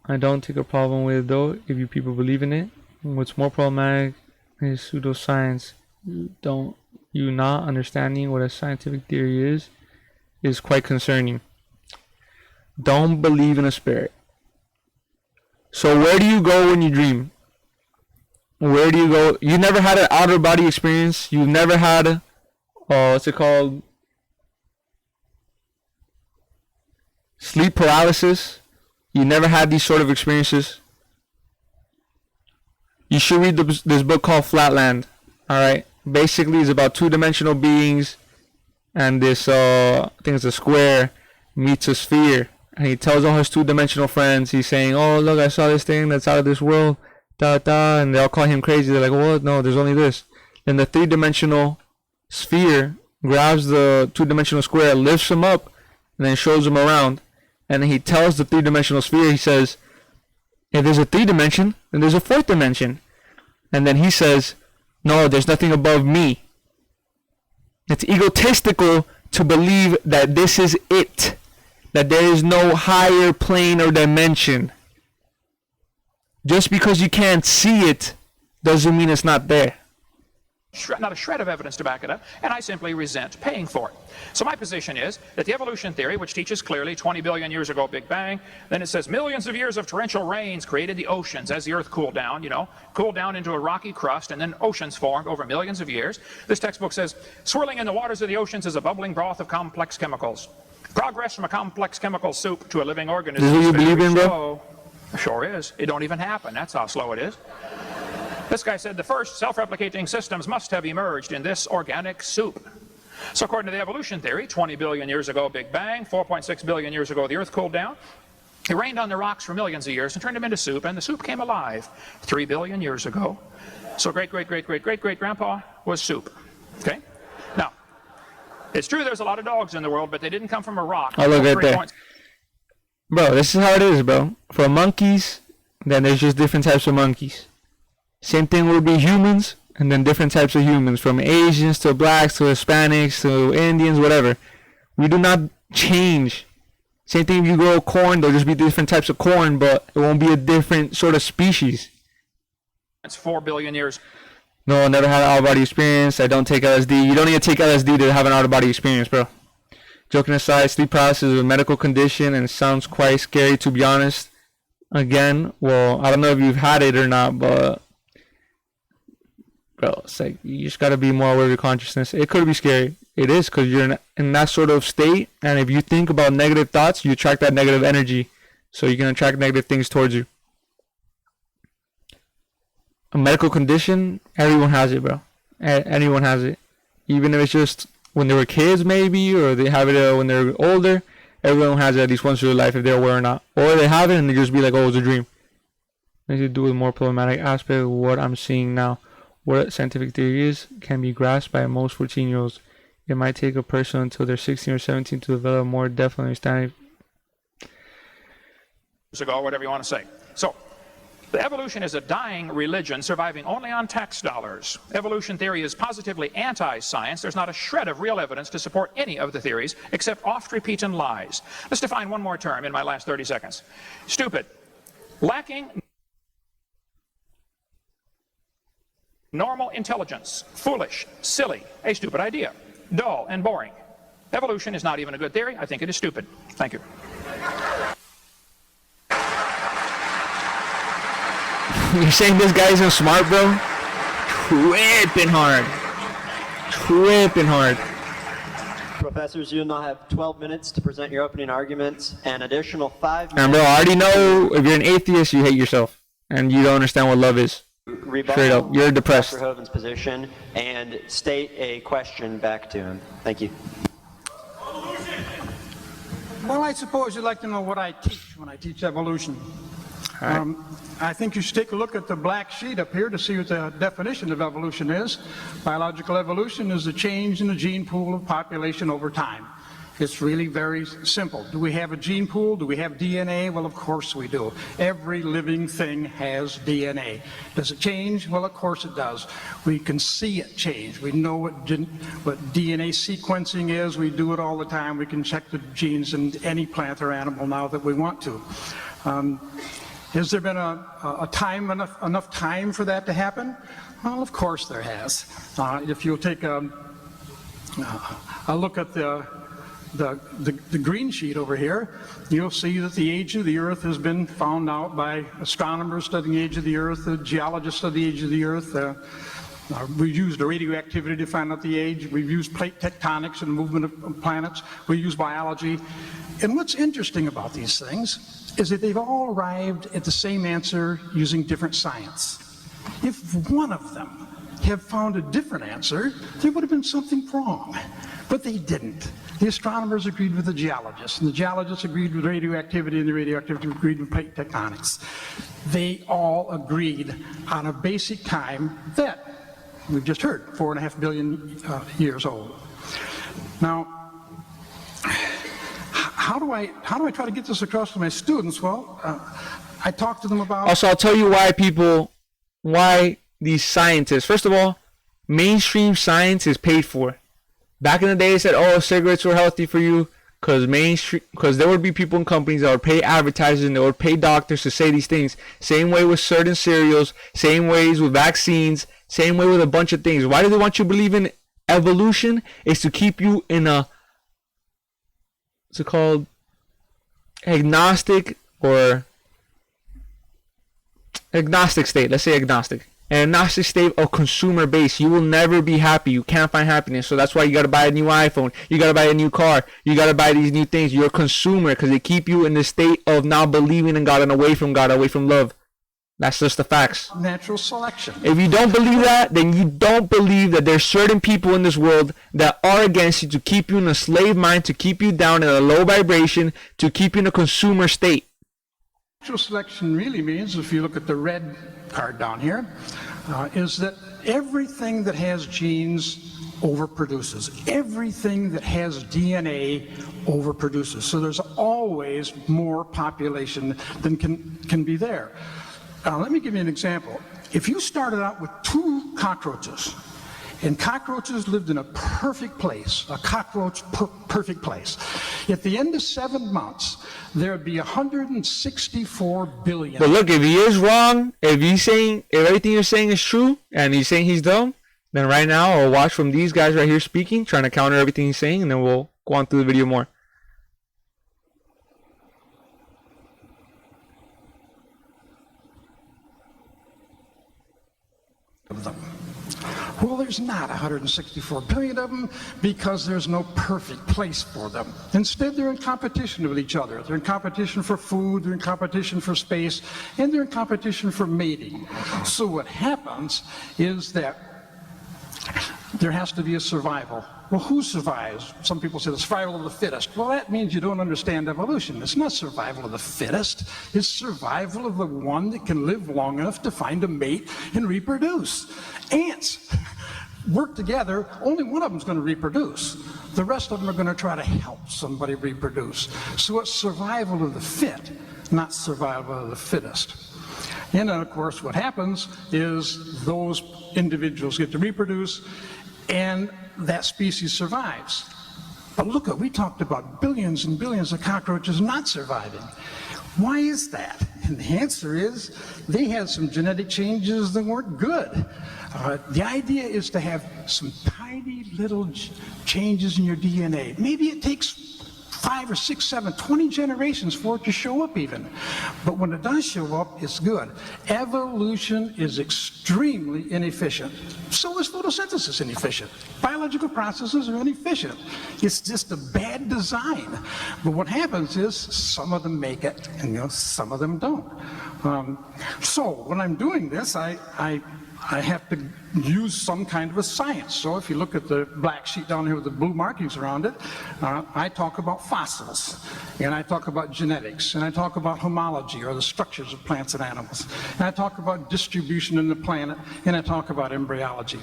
I don't take a problem with it, though, if you people believe in it. What's more problematic is pseudoscience. You not understanding what a scientific theory is quite concerning. Don't believe in a spirit. So where do you go when you dream? Where do you go? You never had an outer body experience. You've never had what's it called? Sleep paralysis. You never had these sort of experiences. You should read this book called Flatland. Alright? Basically, it's about two-dimensional beings, and this, I think it's a square, meets a sphere. And he tells all his two-dimensional friends, he's saying, oh, look, I saw this thing that's out of this world, and they all call him crazy. They're like, what? No, there's only this. Then the three-dimensional sphere grabs the two-dimensional square, lifts him up, and then shows him around. And then he tells the three-dimensional sphere, he says, if there's a 3 dimension, then there's a 4th dimension. And then he says, no, there's nothing above me. It's egotistical to believe that this is it. That there is no higher plane or dimension. Just because you can't see it doesn't mean it's not there. Not a shred of evidence to back it up, and I simply resent paying for it. So my position is that the evolution theory, which teaches clearly 20 billion years ago Big Bang, then it says millions of years of torrential rains created the oceans as the Earth cooled down, cooled down into a rocky crust, and then oceans formed over millions of years. This textbook says, swirling in the waters of the oceans is a bubbling broth of complex chemicals. Progress from a complex chemical soup to a living organism. This is what you believe in, bro? Sure is. It don't even happen. That's how slow it is. This guy said the first self-replicating systems must have emerged in this organic soup. So according to the evolution theory, 20 billion years ago Big Bang, 4.6 billion years ago the Earth cooled down. It rained on the rocks for millions of years and turned them into soup, and the soup came alive 3 billion years ago. So great-great-great-great-great-great-grandpa was soup. Okay? Now, it's true there's a lot of dogs in the world, but they didn't come from a rock. Oh, look right there. Bro, this is how it is, bro. For monkeys, then there's just different types of monkeys. Same thing would be humans, and then different types of humans, from Asians to blacks to Hispanics to Indians, whatever. We do not change. Same thing if you grow corn, there'll just be different types of corn, but it won't be a different sort of species. It's 4 billion years. No, I never had an out-of-body experience. I don't take LSD. You don't need to take LSD to have an out-of-body experience, bro. Joking aside, sleep paralysis is a medical condition, and it sounds quite scary, to be honest. Again, well, I don't know if you've had it or not, but... bro, it's like, you just gotta be more aware of your consciousness. It could be scary. It is, because you're in that sort of state, and if you think about negative thoughts, you attract that negative energy. So you can attract negative things towards you. A medical condition, everyone has it, bro. Anyone has it. Even if it's just when they were kids, maybe, or they have it when they're older, everyone has it at least once in their life, if they're aware or not. Or they have it and they just be like, oh, it's a dream. It has to do with more problematic aspect of what I'm seeing now. What scientific theory is can be grasped by most 14-year-olds. It might take a person until they're 16 or 17 to develop a more definite understanding. Ago, whatever you want to say. So, the evolution is a dying religion surviving only on tax dollars. Evolution theory is positively anti-science. There's not a shred of real evidence to support any of the theories except oft-repeated lies. Let's define one more term in my last 30 seconds. Stupid. Lacking normal intelligence. Foolish. Silly. A stupid idea. Dull and boring. Evolution is not even a good theory. I think it is stupid. Thank you. You're saying this guy isn't smart, bro? Tripping hard. Tripping hard. Professors, you'll now have 12 minutes to present your opening arguments, and additional 5 minutes. And bro, I already know if you're an atheist, you hate yourself. And you don't understand what love is. Straight up, you're depressed. Dr. Hoven's position, and state a question back to him. Thank you. Well, I suppose you'd like to know what I teach when I teach evolution. I think you should take a look at the black sheet up here to see what the definition of evolution is. Biological evolution is the change in the gene pool of population over time. It's really very simple. Do we have a gene pool? Do we have DNA? Well, of course we do. Every living thing has DNA. Does it change? Well, of course it does. We can see it change. We know what DNA sequencing is. We do it all the time. We can check the genes in any plant or animal now that we want to. Has there been enough time for that to happen? Well, of course there has. If you'll take a look at the green sheet over here, you'll see that the age of the Earth has been found out by astronomers studying the age of the Earth, the geologists study the age of the Earth. We've used radioactivity to find out the age. We've used plate tectonics and movement of planets. We use biology. And what's interesting about these things is that they've all arrived at the same answer using different science. If one of them had found a different answer, there would have been something wrong. But they didn't. The astronomers agreed with the geologists, and the geologists agreed with radioactivity, and the radioactivity agreed with plate tectonics. They all agreed on a basic time that we've just heard, 4.5 billion years old. Now, how do I try to get this across to my students? Well, I talk to them about... Also, I'll tell you why these scientists, first of all, mainstream science is paid for. Back in the day, they said, oh, cigarettes were healthy for you because there would be people in companies that would pay advertisers and they would pay doctors to say these things. Same way with certain cereals, same ways with vaccines, same way with a bunch of things. Why do they want you to believe in evolution? It's to keep you in a, what's it called, agnostic state. Let's say agnostic. An agnostic state of consumer base. You will never be happy. You can't find happiness. So that's why you got to buy a new iPhone. You got to buy a new car. You got to buy these new things. You're a consumer because they keep you in the state of now believing in God and away from God, away from love. That's just the facts. Natural selection. If you don't believe that, then you don't believe that there's certain people in this world that are against you to keep you in a slave mind, to keep you down in a low vibration, to keep you in a consumer state. Natural selection really means, if you look at the red card down here, is that everything that has genes overproduces. Everything that has DNA overproduces. So there's always more population than can be there. Let me give you an example. If you started out with 2 cockroaches, and cockroaches lived in a perfect place, a cockroach perfect place. At the end of 7 months, there would be 164 billion. But look, if he is wrong, if everything you're saying is true, and he's saying he's dumb, then right now I'll watch from these guys right here speaking, trying to counter everything he's saying, and then we'll go on through the video more. Of them. Well, there's not 164 billion of them because there's no perfect place for them. Instead, they're in competition with each other. They're in competition for food, they're in competition for space, and they're in competition for mating. So what happens is that there has to be a survival. Well, who survives? Some people say the survival of the fittest. Well, that means you don't understand evolution. It's not survival of the fittest. It's survival of the one that can live long enough to find a mate and reproduce. Ants work together. Only one of them is going to reproduce. The rest of them are going to try to help somebody reproduce. So it's survival of the fit, not survival of the fittest. And then, of course, what happens is those individuals get to reproduce, and that species survives. But look, we talked about billions and billions of cockroaches not surviving. Why is that? And the answer is they had some genetic changes that weren't good. The idea is to have some tiny little changes in your DNA. Maybe it takes 5 or 6, 7, 20 generations for it to show up even. But when it does show up, it's good. Evolution is extremely inefficient. So is photosynthesis inefficient. Biological processes are inefficient. It's just a bad design. But what happens is some of them make it and some of them don't. So when I'm doing this, I have to use some kind of a science. So if you look at the black sheet down here with the blue markings around it, I talk about fossils, and I talk about genetics, and I talk about homology, or the structures of plants and animals, and I talk about distribution in the planet, and I talk about embryology.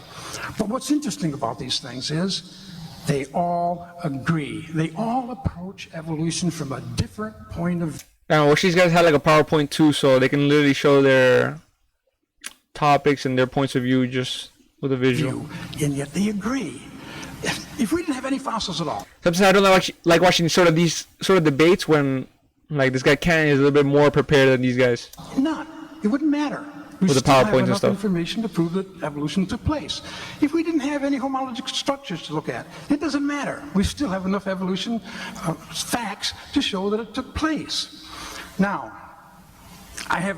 But what's interesting about these things is they all agree. They all approach evolution from a different point of view. I wish these guys had like a PowerPoint too, so they can literally show their topics and their points of view just with a visual. And yet they agree. If we didn't have any fossils at all. Sometimes I don't like watching sort of these sort of debates when like this guy Ken is a little bit more prepared than these guys. None. It wouldn't matter. We With the still have PowerPoints and enough stuff. information to prove that evolution took place. If we didn't have any homologic structures to look at, it doesn't matter. We still have enough evolution facts to show that it took place. Now, I had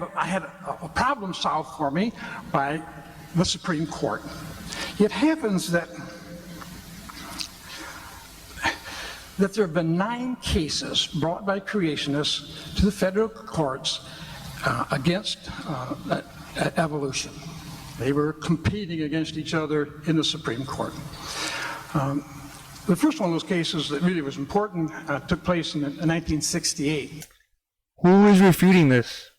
a problem solved for me by the Supreme Court. It happens that there have been 9 cases brought by creationists to the federal courts against evolution. They were competing against each other in the Supreme Court. The first one of those cases that really was important took place in 1968. Who is refuting this?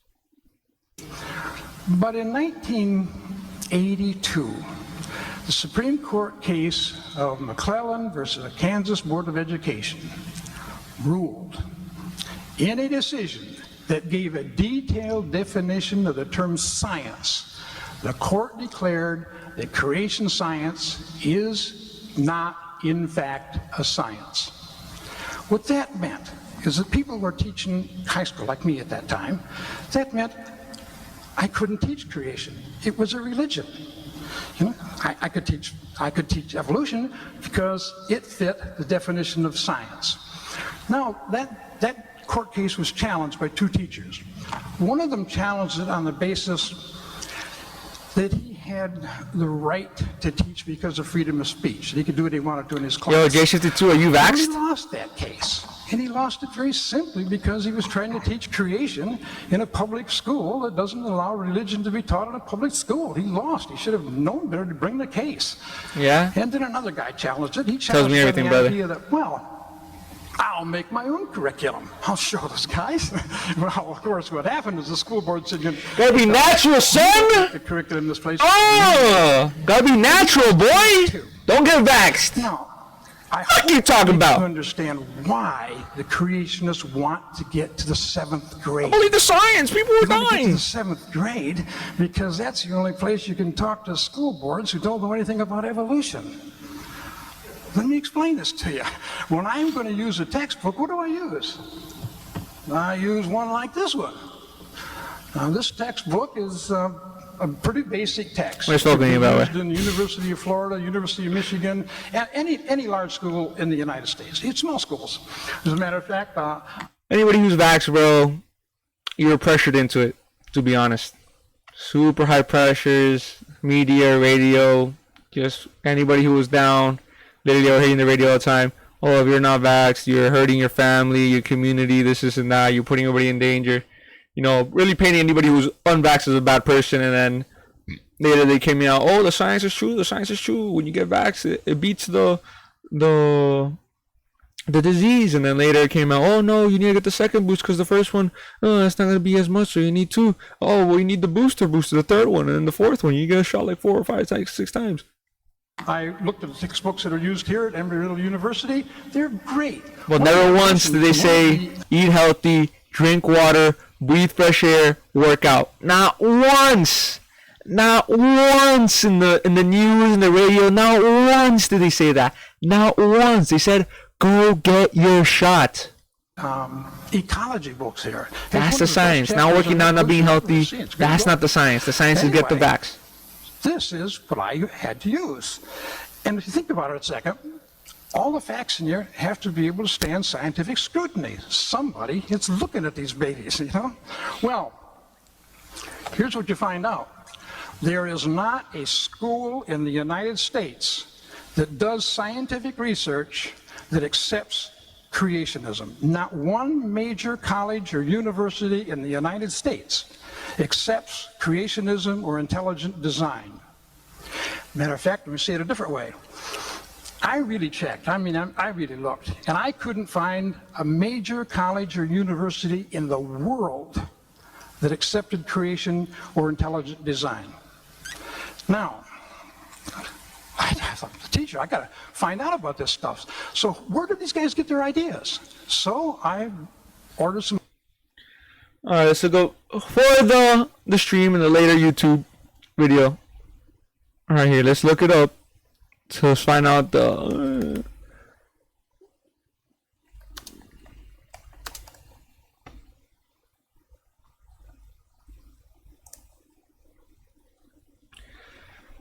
But in 1982, the Supreme Court case of McClellan versus the Kansas Board of Education ruled in a decision that gave a detailed definition of the term science. The court declared that creation science is not, in fact, a science. What that meant is that people who were teaching high school, like me at that time, that meant I couldn't teach creation. It was a religion. You know, I could teach evolution because it fit the definition of science. Now, that court case was challenged by 2 teachers. One of them challenged it on the basis that he had the right to teach because of freedom of speech. He could do what he wanted to in his class. Yo, J52, are you And he vaxxed? lost that case. And he lost it very simply because he was trying to teach creation in a public school that doesn't allow religion to be taught in a public school. He lost. He should have known better to bring the case. Yeah? And then another guy challenged it. He Tells me challenged everything, the brother. idea that, well, I'll make my own curriculum. I'll show those guys. Well, of course, what happened is the school board said, Gotta be natural, son! the curriculum in this place. Oh! Gotta be natural, boy! Don't get vaxxed! No. I What you talking hope about? you understand why the creationists want to get to the 7th grade. Believe the science! People are You want to get to dying! the 7th grade because that's the only place you can talk to school boards who don't know anything about evolution. Let me explain this to you. When I'm going to use a textbook, what do I use? I use one like this one. Now, this textbook is a pretty basic text. What are you talking about? Used in the University of Florida, University of Michigan, and any large school in the United States. It's small schools. As a matter of fact, Anybody who's vaxxed, bro, you were pressured into it, to be honest. Super high pressures, media, radio, just anybody who was down, literally were hitting the radio all the time. Oh, if you're not vaxxed, you're hurting your family, your community, this and that, you're putting everybody in danger. You know, really painting anybody who's unvaxxed as a bad person, and then later they came out, oh, the science is true, when you get vaxxed, it beats the disease. And then later it came out, oh no, you need to get the second boost because the first one, oh, that's not going to be as much, so you need 2. Oh, well, you need the booster, the third one, and then the 4th one, you get a shot like 4 or 5, 6 times. I looked at the textbooks that are used here at Embry-Riddle University. They're great. Well, never once did they say, eat healthy, drink water, breathe fresh air, work out. Not once. Not once in the news, in the radio, not once did they say that. Not once. They said, go get your shot. Ecology books here. That's the science. Not working out, not being healthy. That's not the science. The science is get the vax. This is what I had to use. And if you think about it a second, all the facts in here have to be able to stand scientific scrutiny. Somebody is looking at these babies, you know? Well, here's what you find out. There is not a school in the United States that does scientific research that accepts creationism. Not one major college or university in the United States accepts creationism or intelligent design. Matter of fact, let me say it a different way. I really checked, I really looked, and I couldn't find a major college or university in the world that accepted creation or intelligent design. Now, I thought, the teacher, I gotta find out about this stuff. So where did these guys get their ideas? So I ordered some. All right, so go for the stream and the later YouTube video. All right, here, let's look it up. So let's find out the.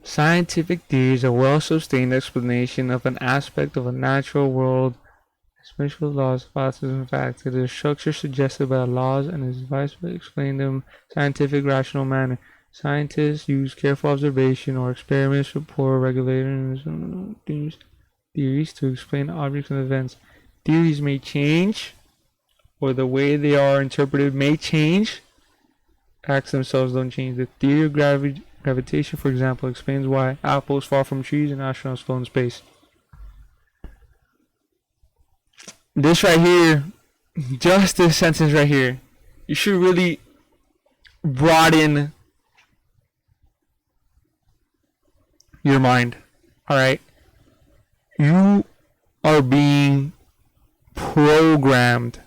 Scientific theory is a well-sustained explanation of an aspect of a natural world, especially laws, processes, and facts. It is a structure suggested by the laws and is advised to explain them in a scientific, rational manner. Scientists use careful observation or experiments, report, regulators, theories to explain objects and events. Theories may change, or the way they are interpreted may change. Facts themselves don't change. The theory of gravitation, for example, explains why apples fall from trees and astronauts float in space. This right here, just this sentence right here, you should really broaden your mind. Alright? You are being programmed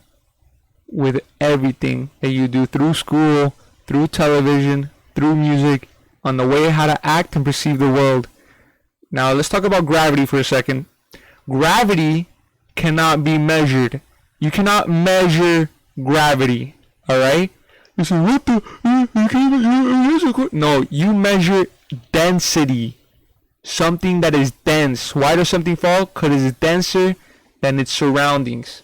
with everything that you do through school, through television, through music, on the way how to act and perceive the world. Now let's talk about gravity for a second. Gravity cannot be measured. You cannot measure gravity. Alright? You say, what the? No, you measure density. Something that is dense. Why does something fall? Because it's denser than its surroundings.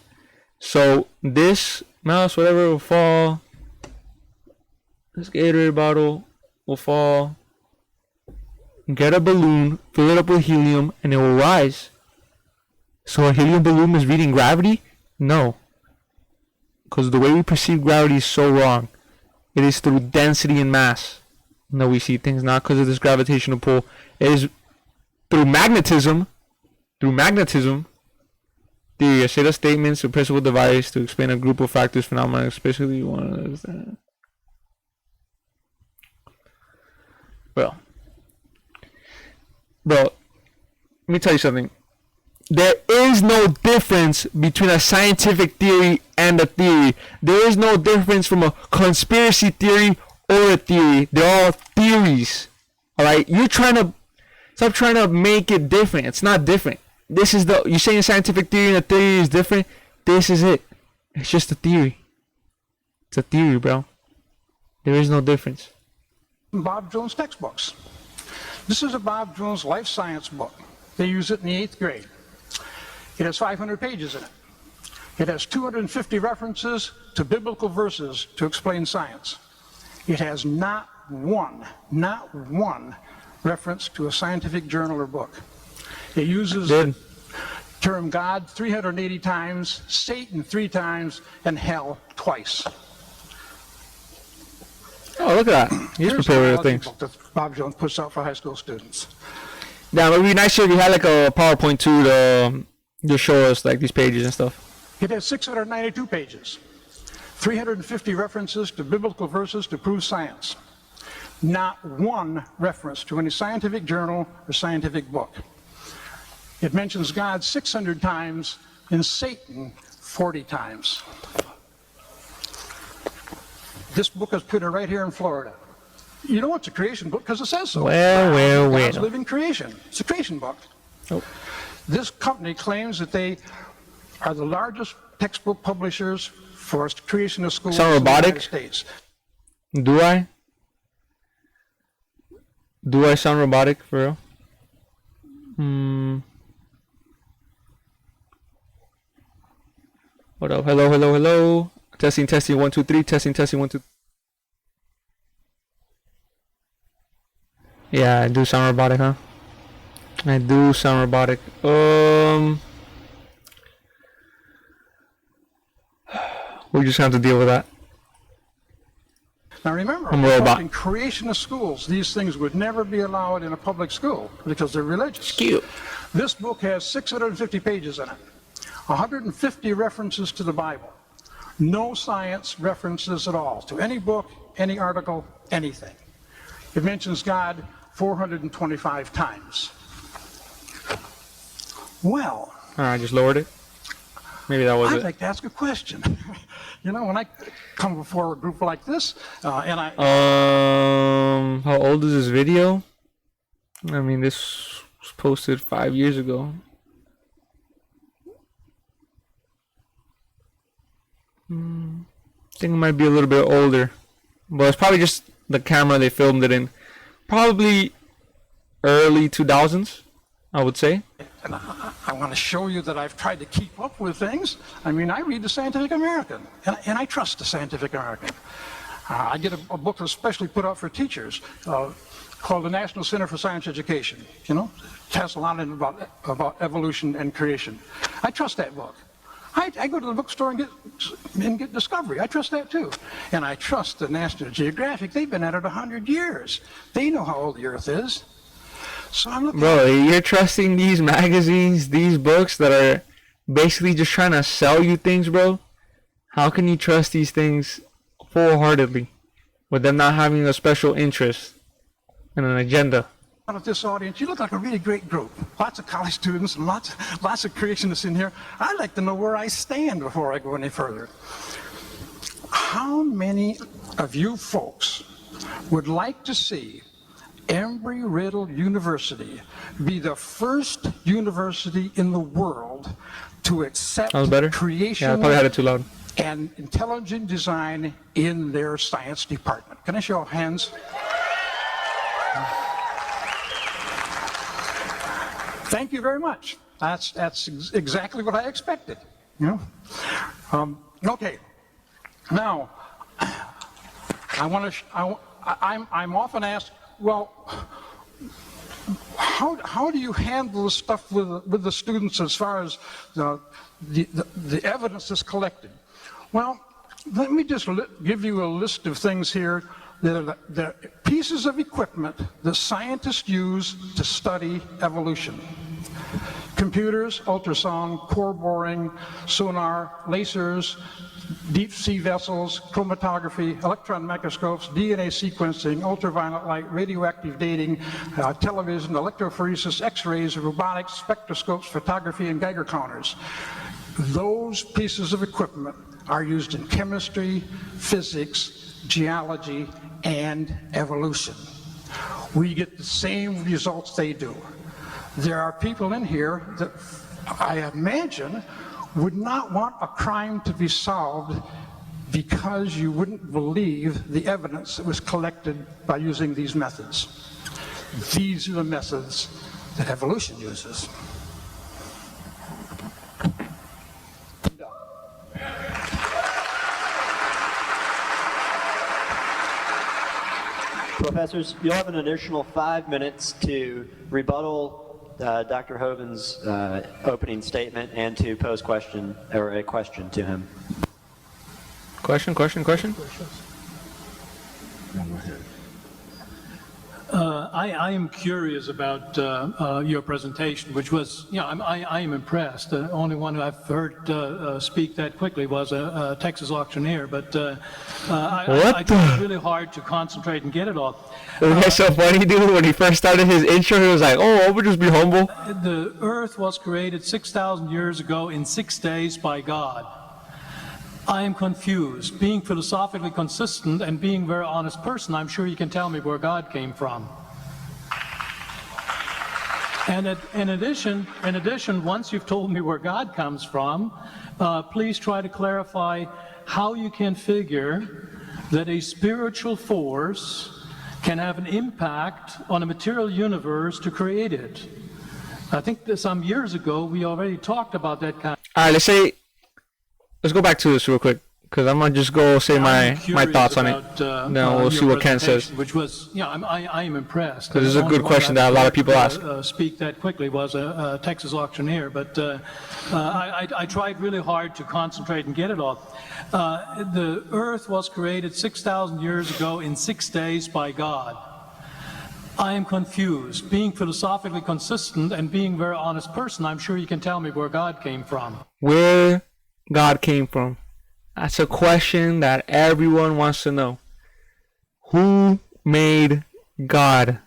So this mouse, whatever, will fall. This Gatorade bottle will fall. Get a balloon, fill it up with helium, and it will rise. So a helium balloon is reading gravity? No. Because the way we perceive gravity is so wrong. It is through density and mass that we see things, not because of this gravitational pull. It is through magnetism. Theory, a set of statements, a principal device to explain a group of factors, phenomena, especially one of those. Well, bro, let me tell you something. There is no difference between a scientific theory and a theory. There is no difference from a conspiracy theory or a theory. They're all theories. Alright? You're stop trying to make it different. It's not different. You're saying a scientific theory and a theory is different. This is it. It's just a theory. It's a theory, bro. There is no difference. Bob Jones textbooks. This is a Bob Jones life science book. They use it in the 8th grade. It has 500 pages in it. It has 250 references to biblical verses to explain science. It has not one reference to a scientific journal or book. It uses the term God 380 times, Satan 3 times, and hell twice. Oh, look at that. He's prepared with things. Book that Bob Jones puts out for high school students. Yeah, it would be nice if you had like a PowerPoint too to show us like these pages and stuff. It has 692 pages, 350 references to biblical verses to prove science. Not one reference to any scientific journal or scientific book. It mentions God 600 times and Satan 40 times. This book is printed right here in Florida. You know it's a creation book because it says so. God's living creation. It's a creation book. Oh. This company claims that they are the largest textbook publishers for creationist schools in the United States. Do I? Do I sound robotic for real? What up? Hello, hello, hello. Testing, testing, 1, 2, 3. Testing, testing, 1, 2. Yeah, I do sound robotic, huh? I do sound robotic. We just have to deal with that. Now remember, I'm a robot. in creationist schools, these things would never be allowed in a public school because they're religious. Cute. This book has 650 pages in it, 150 references to the Bible. No science references at all to any book, any article, anything. It mentions God 425 times. Well, Alright, I just lowered it. Maybe that was I'd it. like to ask a question. You know, when I come before a group like this, and I... How old is this video? I mean, this was posted 5 years ago. I think it might be a little bit older. But it's probably just the camera they filmed it in. Probably early 2000s, I would say. And I want to show you that I've tried to keep up with things. I mean, I read the Scientific American, and I trust the Scientific American. I get a book especially put out for teachers called the National Center for Science Education. You know, it has a lot in about evolution and creation. I trust that book. I go to the bookstore and get Discovery. I trust that too. And I trust the National Geographic. They've been at it 100 years. They know how old the Earth is. So I'm looking. Bro, you're trusting these magazines, these books that are basically just trying to sell you things, bro? How can you trust these things wholeheartedly with them not having a special interest and an agenda? At this audience, you look like a really great group. Lots of college students and lots of creationists in here. I'd like to know where I stand before I go any further. How many of you folks would like to see Embry-Riddle University be the first university in the world to accept creation Yeah, I probably had it too loud. and intelligent design in their science department? Can I show hands? Thank you very much. That's exactly what I expected. You know. Okay. Now, I'm often asked, well, how do you handle the stuff with the students as far as the evidence that's collected? Well, let me just give you a list of things here that are pieces of equipment that scientists use to study evolution. Computers, ultrasound, core boring, sonar, lasers, deep sea vessels, chromatography, electron microscopes, DNA sequencing, ultraviolet light, radioactive dating, television, electrophoresis, x-rays, robotics, spectroscopes, photography, and Geiger counters. Those pieces of equipment are used in chemistry, physics, geology, and evolution. We get the same results they do. There are people in here that I imagine would not want a crime to be solved because you wouldn't believe the evidence that was collected by using these methods. These are the methods that evolution uses. Professors, you'll have an additional 5 minutes to rebuttal Dr. Hoven's opening statement and to pose a question to him. Question? I am curious about your presentation, which was, you know, I am impressed. The only one who I've heard speak that quickly was a Texas auctioneer, but I tried really hard to concentrate and get it all. It's so funny, dude. When he first started his intro, he was like, "Oh, I would just be humble." The Earth was created 6,000 years ago in 6 days by God. I am confused. Being philosophically consistent and being a very honest person, I'm sure you can tell me where God came from. And in addition, once you've told me where God comes from, please try to clarify how you can figure that a spiritual force can have an impact on a material universe to create it. I think that some years ago we already talked about that kind. All right, let's let's go back to this real quick, because I'm gonna just go say my thoughts on it. Then we'll see what Ken says. Which was, I am impressed. Because this is a good question that a lot of people ask. Speak that quickly was a Texas auctioneer, but I tried really hard to concentrate and get it all. The earth was created 6,000 years ago in 6 days by God. I am confused. Being philosophically consistent and being a very honest person, I'm sure you can tell me where God came from. Where God came from? That's a question that everyone wants to know. Who made God?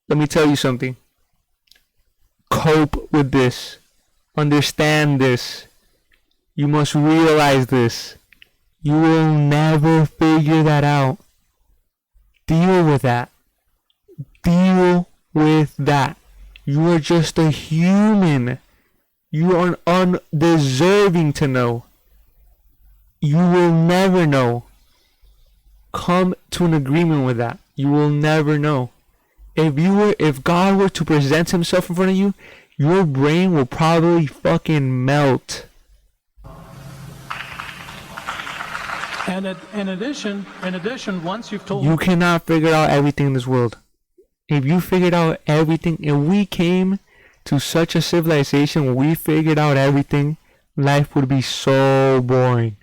Let me tell you something. Cope with this. Understand this. You must realize this. You will never figure that out. Deal with that. Deal with that. You are just a human. You are undeserving to know. You will never know. Come to an agreement with that. You will never know. If God were to present himself in front of you, your brain will probably fucking melt. And in addition, once you've told... You cannot figure out everything in this world. If you figured out everything, if we came to such a civilization where we figured out everything, life would be so boring.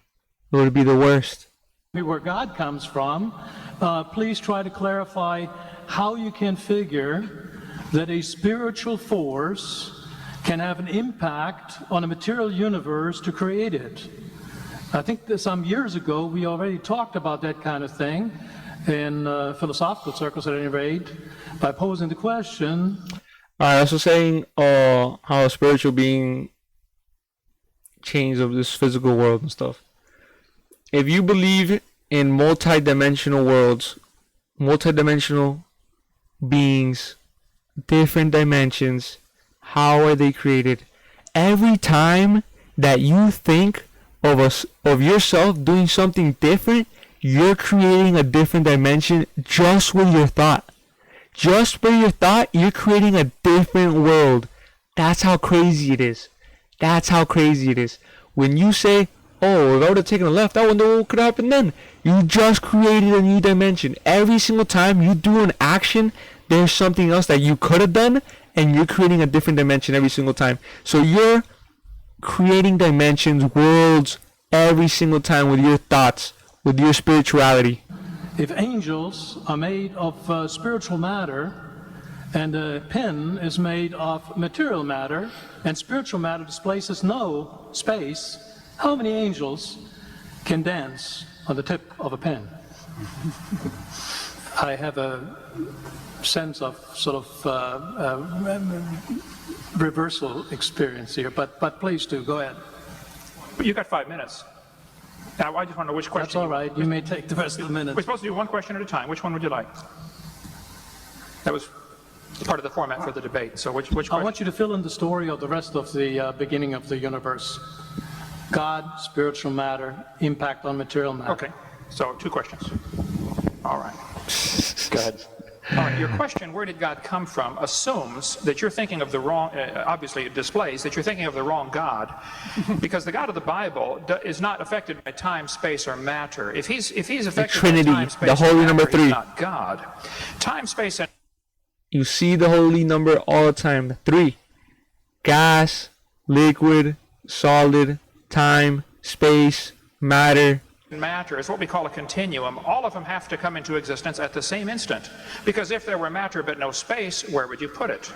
It would be the worst. Where God comes from, please try to clarify how you can figure that a spiritual force can have an impact on a material universe to create it. I think that some years ago we already talked about that kind of thing in philosophical circles at any rate, by posing the question. Also saying how a spiritual being changed of this physical world and stuff. If you believe in multi-dimensional worlds, multi-dimensional beings, different dimensions, how are they created? Every time that you think of yourself doing something different, you're creating a different dimension just with your thought. Just with your thought, you're creating a different world. That's how crazy it is. That's how crazy it is. When you say, oh, if I would have taken a left, I wonder what could happen then. You just created a new dimension. Every single time you do an action, there's something else that you could have done, and you're creating a different dimension every single time. So you're creating dimensions, worlds, every single time with your thoughts, with your spirituality. If angels are made of spiritual matter, and a pen is made of material matter, and spiritual matter displaces no space, how many angels can dance on the tip of a pen? I have a sense of sort of reversal experience here, but please do, go ahead. You got 5 minutes. Now, I just want to know which question. That's all right, you may take the rest of the minutes. We're supposed to do one question at a time. Which one would you like? That was part of the format for the debate. So which question? I want you to fill in the story of the rest of the beginning of the universe. God, spiritual matter, impact on material matter. Okay, so 2 questions. All right. Go ahead. All right, your question, where did God come from, assumes that you're thinking of the wrong, obviously it displays that you're thinking of the wrong God, because the God of the Bible is not affected by time, space, or matter. If he's affected Trinity, by time, space, the holy or matter, number 3. he's not God. Time, space, and... You see the holy number all the time. 3. Gas, liquid, solid, time, space, matter. Matter is what we call a continuum. All of them have to come into existence at the same instant. Because if there were matter but no space, where would you put it?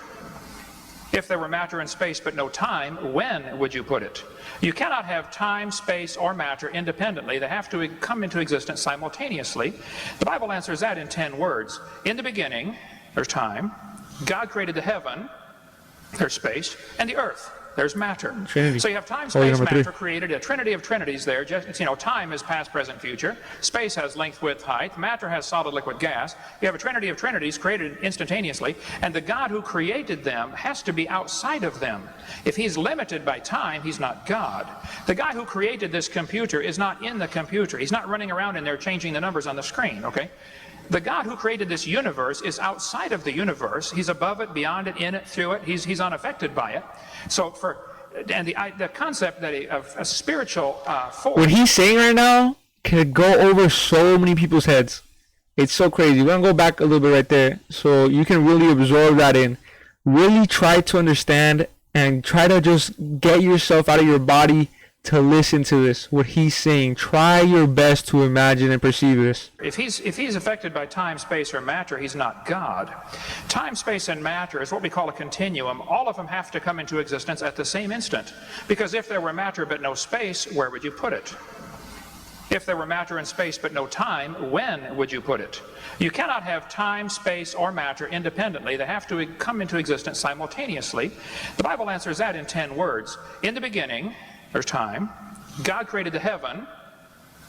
If there were matter and space but no time, when would you put it? You cannot have time, space, or matter independently. They have to come into existence simultaneously. The Bible answers that in 10 words. In the beginning, there's time. God created the heaven, there's space, and the earth. There's matter. Trinity. So you have time, space, matter 3. created, a trinity of trinities there. Just, time is past, present, future. Space has length, width, height. Matter has solid, liquid, gas. You have a trinity of trinities created instantaneously, and the God who created them has to be outside of them. If he's limited by time, he's not God. The guy who created this computer is not in the computer. He's not running around in there changing the numbers on the screen, okay? The God who created this universe is outside of the universe. He's above it, beyond it, in it, through it. He's unaffected by it. So and the concept that of a spiritual force. What he's saying right now can go over so many people's heads. It's so crazy. We're going to go back a little bit right there so you can really absorb that in. Really try to understand and try to just get yourself out of your body to listen to this, what he's saying. Try your best to imagine and perceive this. If he's affected by time, space, or matter, he's not God. Time, space, and matter is what we call a continuum. All of them have to come into existence at the same instant. Because if there were matter but no space, where would you put it? If there were matter and space but no time, when would you put it? You cannot have time, space, or matter independently. They have to come into existence simultaneously. The Bible answers that in 10 words. In the beginning, there's time. God created the heaven,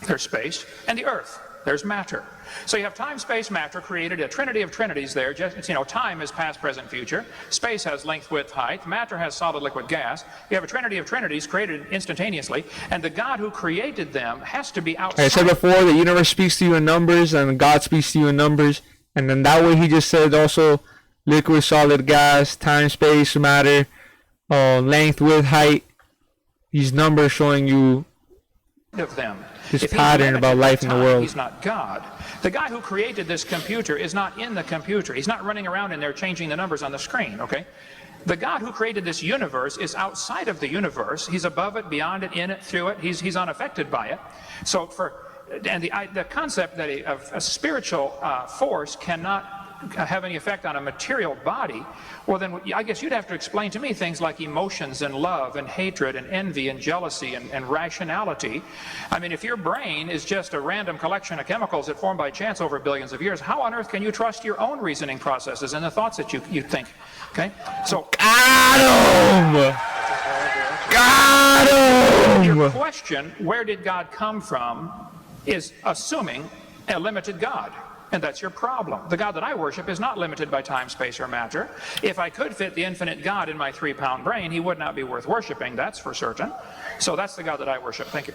there's space, and the earth, there's matter. So you have time, space, matter, created a trinity of trinities there. Just, time is past, present, future. Space has length, width, height. Matter has solid, liquid, gas. You have a trinity of trinities created instantaneously, and the God who created them has to be outside. I said before, the universe speaks to you in numbers, and God speaks to you in numbers. And then that way he just said also liquid, solid, gas, time, space, matter, length, width, height. These numbers showing you of them. This pattern about life in the world. He's not God. The guy who created this computer is not in the computer. He's not running around in there changing the numbers on the screen, okay? The God who created this universe is outside of the universe. He's above it, beyond it, in it, through it. He's unaffected by it. So the concept that a spiritual force cannot have any effect on a material body, well then I guess you'd have to explain to me things like emotions and love and hatred and envy and jealousy and rationality. I mean, if your brain is just a random collection of chemicals that formed by chance over billions of years, how on earth can you trust your own reasoning processes and the thoughts that you think? Okay, so got him. Your question, where did God come from, is assuming a limited God. And that's your problem. The God that I worship is not limited by time, space, or matter. If I could fit the infinite God in my 3-pound brain, he would not be worth worshiping, that's for certain. So that's the God that I worship. Thank you.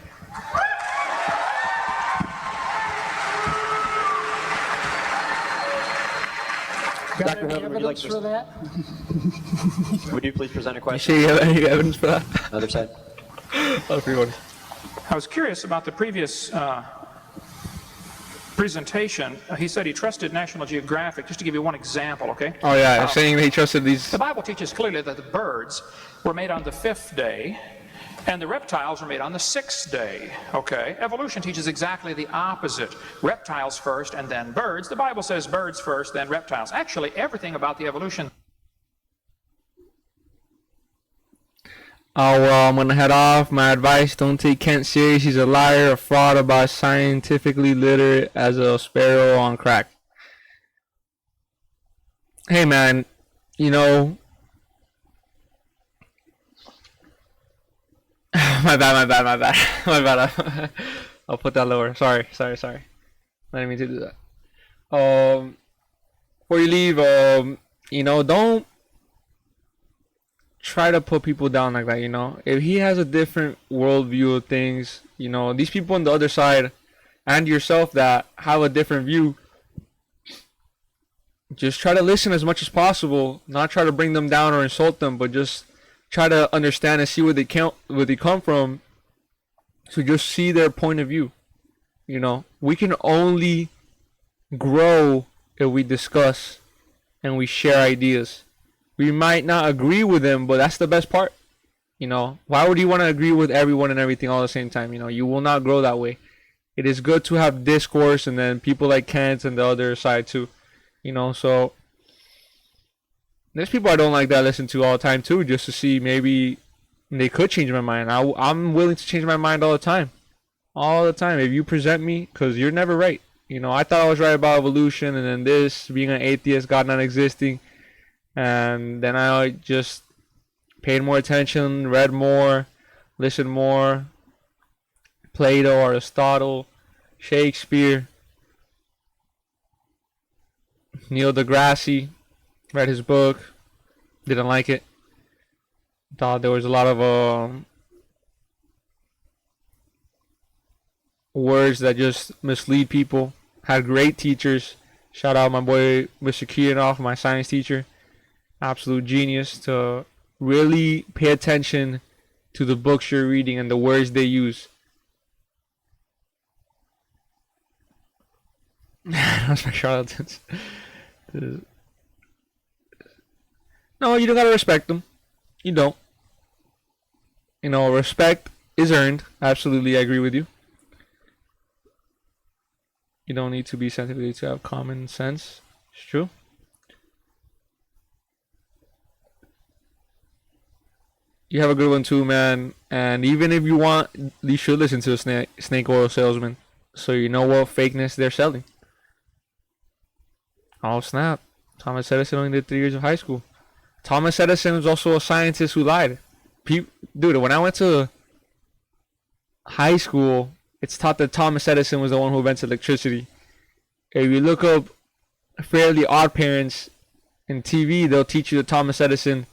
Dr. Hogan, would you like to for that? Would you please present a You question? sure you have any evidence for that? Other side. Everybody. I was curious about the previous presentation. He said he trusted National Geographic, just to give you one example, okay? Oh yeah, saying they trusted these. The Bible teaches clearly that the birds were made on the 5th day, and the reptiles were made on the 6th day, okay? Evolution teaches exactly the opposite. Reptiles first, and then birds. The Bible says birds first, then reptiles. Actually, everything about the evolution. Oh well, I'm gonna head off. My advice, don't take Kent serious. He's a liar, a fraud, about scientifically literate as a sparrow on crack. Hey man, my bad. I'll put that lower. Sorry. I didn't mean to do that. Before you leave, don't try to put people down like that, If he has a different worldview of things, these people on the other side and yourself that have a different view, just try to listen as much as possible, not try to bring them down or insult them, but just try to understand and see where they come from, so just see their point of view. We can only grow if we discuss and we share ideas. We might not agree with them, but that's the best part. Why would you want to agree with everyone and everything all at the same time? You will not grow that way. It is good to have discourse, and then people like Kent and the other side too. So there's people I don't like that I listen to all the time too, just to see maybe they could change my mind. I'm willing to change my mind all the time. If you present me, because you're never right. I thought I was right about evolution, and then this, being an atheist, God not existing. And then I just paid more attention, read more, listened more. Plato, Aristotle, Shakespeare, Neil deGrasse, read his book, didn't like it. Thought there was a lot of words that just mislead people. Had great teachers. Shout out my boy Mr. Kianoff, my science teacher. Absolute genius, to really pay attention to the books you're reading and the words they use. Those are charlatans. No, you don't gotta respect them. You don't. You know, respect is earned. Absolutely, I agree with you. You don't need to be sensitive to have common sense. It's true. You have a good one too, man. And even if you want, you should listen to a snake oil salesman, so you know what fakeness they're selling. Oh snap! Thomas Edison only did 3 years of high school. Thomas Edison was also a scientist who lied. Dude, when I went to high school, it's taught that Thomas Edison was the one who invented electricity. If you look up Fairly Odd Parents in TV, they'll teach you that Thomas Edison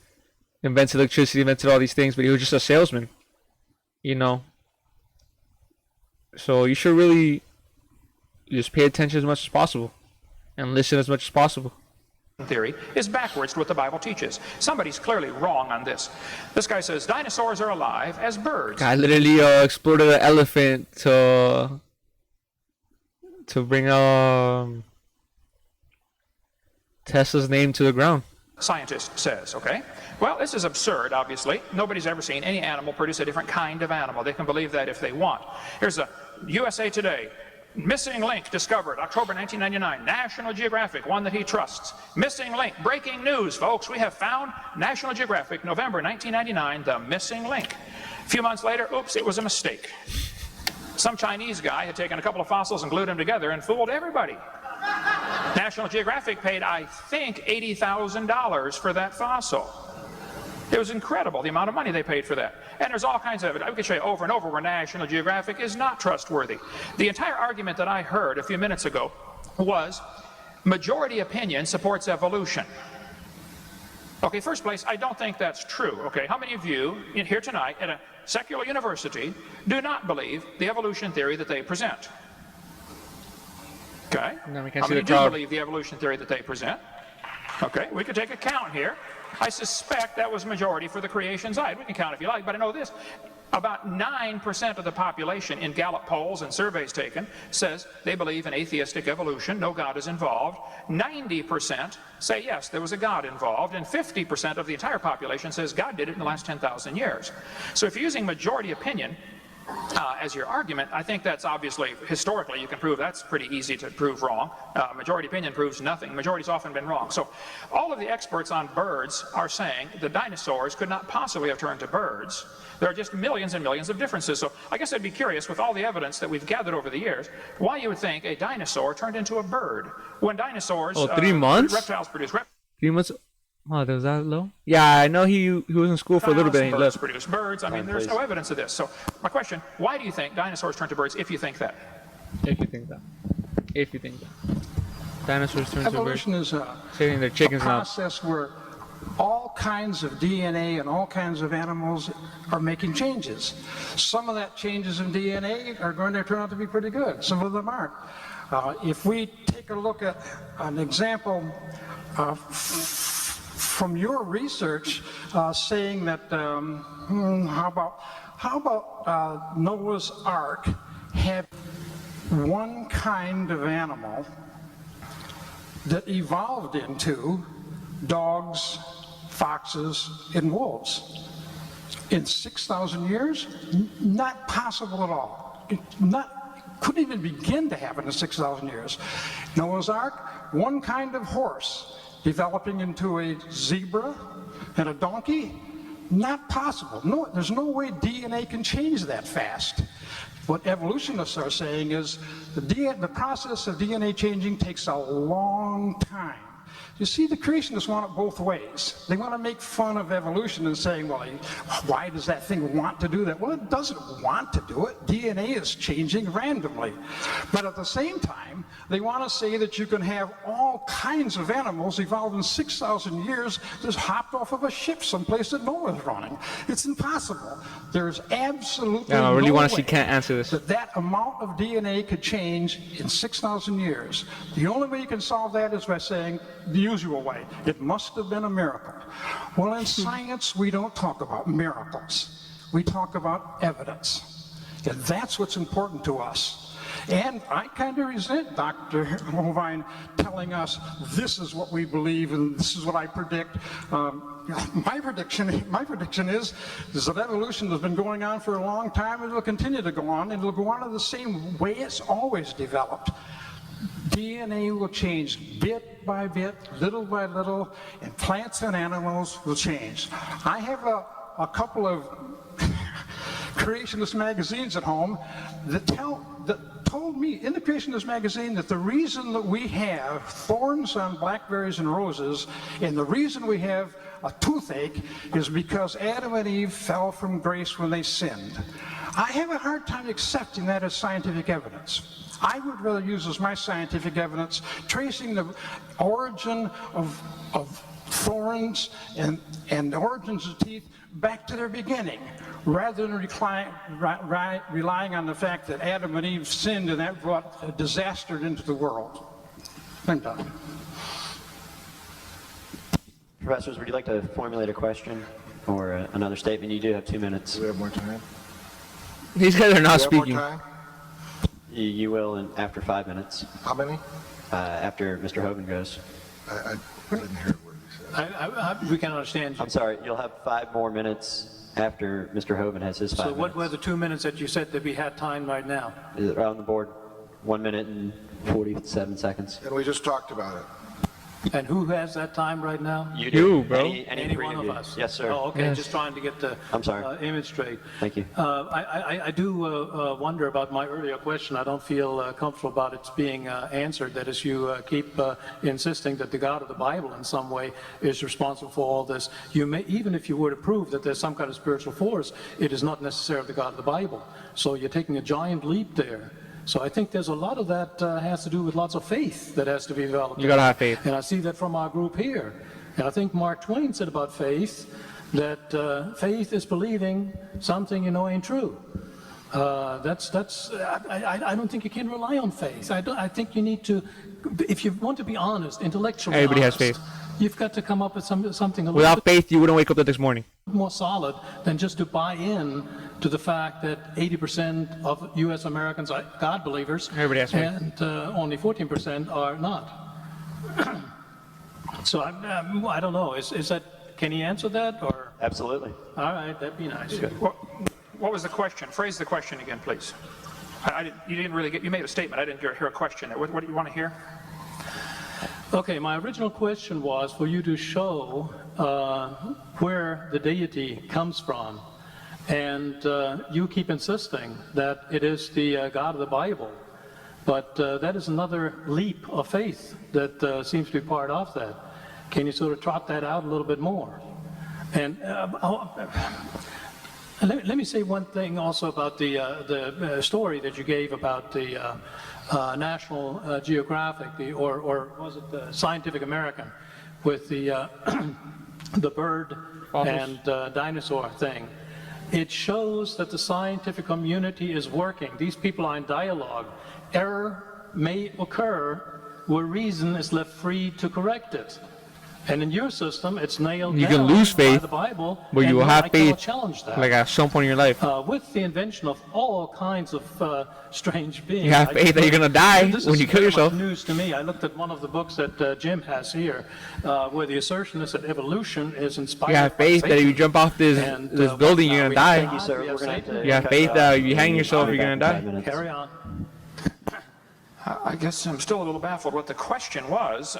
invented electricity, invented all these things, but he was just a salesman. You know. So you should really just pay attention as much as possible and listen as much as possible. Theory is backwards to what the Bible teaches. Somebody's clearly wrong on this. This guy says dinosaurs are alive as birds. I literally exploded an elephant to bring Tesla's name to the ground. Scientist says, okay? Well, this is absurd, obviously. Nobody's ever seen any animal produce a different kind of animal. They can believe that if they want. Here's a USA Today. Missing link discovered, October 1999. National Geographic, one that he trusts. Missing link, breaking news, folks. We have found National Geographic, November 1999, the missing link. A few months later, oops, it was a mistake. Some Chinese guy had taken a couple of fossils and glued them together and fooled everybody. National Geographic paid, I think, $80,000 for that fossil. It was incredible, the amount of money they paid for that. And there's all kinds of it. I could show you over and over where National Geographic is not trustworthy. The entire argument that I heard a few minutes ago was majority opinion supports evolution. Okay, first place, I don't think that's true. Okay, how many of you in here tonight at a secular university do not believe the evolution theory that they present? Okay, No, we can how see many the do crowd. believe the evolution theory that they present? Okay, we could take a count here. I suspect that was majority for the creation side. We can count if you like, but I know this. About 9% of the population in Gallup polls and surveys taken says they believe in atheistic evolution, no God is involved. 90% say yes, there was a God involved, and 50% of the entire population says God did it in the last 10,000 years. So if you're using majority opinion as your argument, I think that's obviously, historically, you can prove that's pretty easy to prove wrong. Majority opinion proves nothing. Majority's often been wrong. So all of the experts on birds are saying the dinosaurs could not possibly have turned to birds. There are just millions and millions of differences. So I guess I'd be curious, with all the evidence that we've gathered over the years, why you would think a dinosaur turned into a bird when dinosaurs, 3 months? reptiles produce 3 months. Oh, that was that low? Yeah, I know he was in school for a little bit and he birds left. produce birds. I mean, there's no evidence of this. So my question, why do you think dinosaurs turned to birds if you think that? If you think that. If you think that. Dinosaurs turn to birds. Evolution is Saying they're chickens a now. process where all kinds of DNA and all kinds of animals are making changes. Some of that changes in DNA are going to turn out to be pretty good. Some of them aren't. If we take a look at an example from your research saying that, how about Noah's Ark had one kind of animal that evolved into dogs, foxes, and wolves. In 6,000 years? Not possible at all. Couldn't even begin to happen in 6,000 years. Noah's Ark, one kind of horse developing into a zebra and a donkey? Not possible. No, there's no way DNA can change that fast. What evolutionists are saying is the process of DNA changing takes a long time. You see, the creationists want it both ways. They want to make fun of evolution and saying, well, why does that thing want to do that? Well, it doesn't want to do it. DNA is changing randomly. But at the same time, they want to say that you can have all kinds of animals evolved in 6,000 years just hopped off of a ship someplace that Noah's running. It's impossible. There's absolutely I really no want to way see can't answer this. that amount of DNA could change in 6,000 years. The only way you can solve that is by saying the usual way. It must have been a miracle. Well, in science, we don't talk about miracles. we talk about evidence. And that's what's important to us. And I kind of resent Dr. Hovind telling us this is what we believe and this is what I predict. My prediction is that evolution has been going on for a long time and it will continue to go on, and it will go on in the same way it's always developed. DNA will change bit by bit, little by little, and plants and animals will change. I have a couple of creationist magazines at home that told me in the Creationist magazine that the reason that we have thorns on blackberries and roses and the reason we have a toothache is because Adam and Eve fell from grace when they sinned. I have a hard time accepting that as scientific evidence. I would rather use as my scientific evidence tracing the origin of thorns and the origins of teeth back to their beginning, rather than relying on the fact that Adam and Eve sinned and that brought a disaster into the world. I'm done. Professors, would you like to formulate a question or another statement? You do have 2 minutes. Do we have more time? These guys are not Do we have speaking. more time? You will after 5 minutes, How many? after Mr. Hovind goes. I didn't hear what you said. We can understand you. I'm sorry, you'll have 5 more minutes after Mr. Hovind has his 5 So minutes. what were the 2 minutes that you said that we had time right now? Is it on the board? 1 minute and 47 seconds. And we just talked about it. And who has that time right now? You, bro. Any three one of of you. us? Yes, sir. Oh, okay, Yes. just trying to get the I'm sorry. image straight. Thank you. I do wonder about my earlier question. I don't feel comfortable about it being answered. That is, you keep insisting that the God of the Bible in some way is responsible for all this. You may, even if you were to prove that there's some kind of spiritual force, it is not necessarily the God of the Bible. So you're taking a giant leap there. So I think there's a lot of that has to do with lots of faith that has to be developed. You gotta have faith. And I see that from our group here. And I think Mark Twain said about faith that faith is believing something you know ain't true. I don't think you can rely on faith. I think you need to, if you want to be honest, intellectually Everybody has honest, faith. you've got to come up with something a little Without bit faith, you wouldn't wake up the next morning. more solid than just to buy in to the fact that 80% of U.S. Americans are God believers Everybody has faith. and only 14% are not. So I don't know. Is that? Can he answer that? Or Absolutely. all right, that'd be nice. What was the question? Phrase the question again, please. You didn't really get. You made a statement. I didn't hear a question. What do you want to hear? Okay, my original question was for you to show where the deity comes from. And you keep insisting that it is the God of the Bible. But that is another leap of faith that seems to be part of that. Can you sort of trot that out a little bit more? And let me say one thing also about the story that you gave about the National Geographic, or was it the Scientific American, with the the bird and dinosaur thing. It shows that the scientific community is working. These people are in dialogue. Error may occur where reason is left free to correct it. And in your system, it's nailed You down can lose by faith, the Bible, but you and will no, have I cannot faith, challenge that. like at some point in your life. With the invention of all kinds of strange beings. You have I faith just that you're looked- gonna die and this when is you kill very much yourself. news to me. I looked at one of the books that Jim has here, where the assertion is that evolution is inspired You have by faith that if you Satan. jump off this And, building, you're we gonna have die. Thank you, sir. we have We're going to have Satan. to You have cut faith off that if you hang and yourself, I'll be you're back gonna in 5 die. minutes. Carry on. I guess I'm still a little baffled what the question was.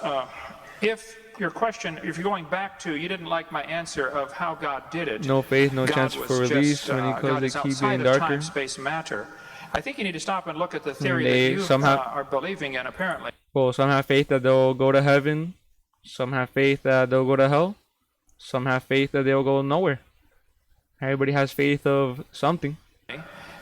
If you're going back to, you didn't like my answer of how God did it. No faith, no God chance was for release just, when he God closed is it, keep outside getting of darker. time, space, matter. I think you need to stop and look at the theory They that you somehow- are believing in, apparently. Well, some have faith that they'll go to heaven. Some have faith that they'll go to hell. Some have faith that they'll go nowhere. Everybody has faith of something.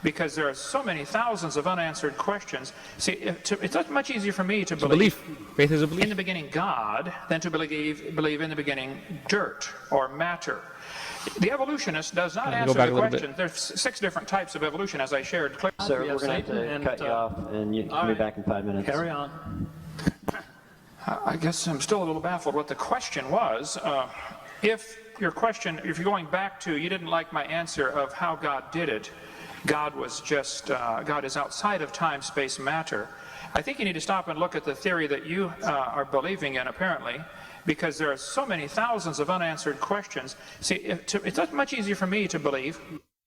Because there are so many thousands of unanswered questions. See, it's much easier for me to It's a believe belief. Faith is a in belief. the beginning God than to believe in the beginning dirt or matter. The evolutionist does not Go answer back the a little question. There's 6 different types of evolution, as I shared clearly. Sir, We we're have going to have Satan to and, cut you off, and you all can be right. back in 5 minutes. Carry on. I guess I'm still a little baffled what the question was. If your question, if you're going back to, you didn't like my answer of how God did it. God was just, God is outside of time, space, matter. I think you need to stop and look at the theory that you are believing in, apparently, because there are so many thousands of unanswered questions. See, it's not much easier for me to believe.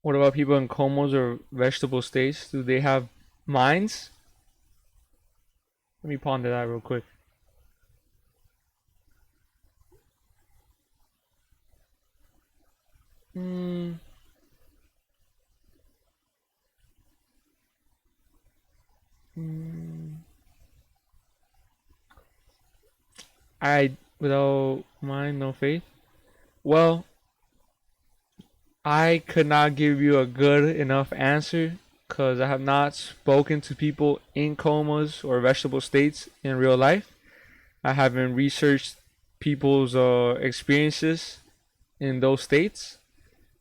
What about people in comas or vegetable states? Do they have minds? Let me ponder that real quick. Without mind, no faith. Well, I could not give you a good enough answer because I have not spoken to people in comas or vegetable states in real life. I haven't researched people's experiences in those states.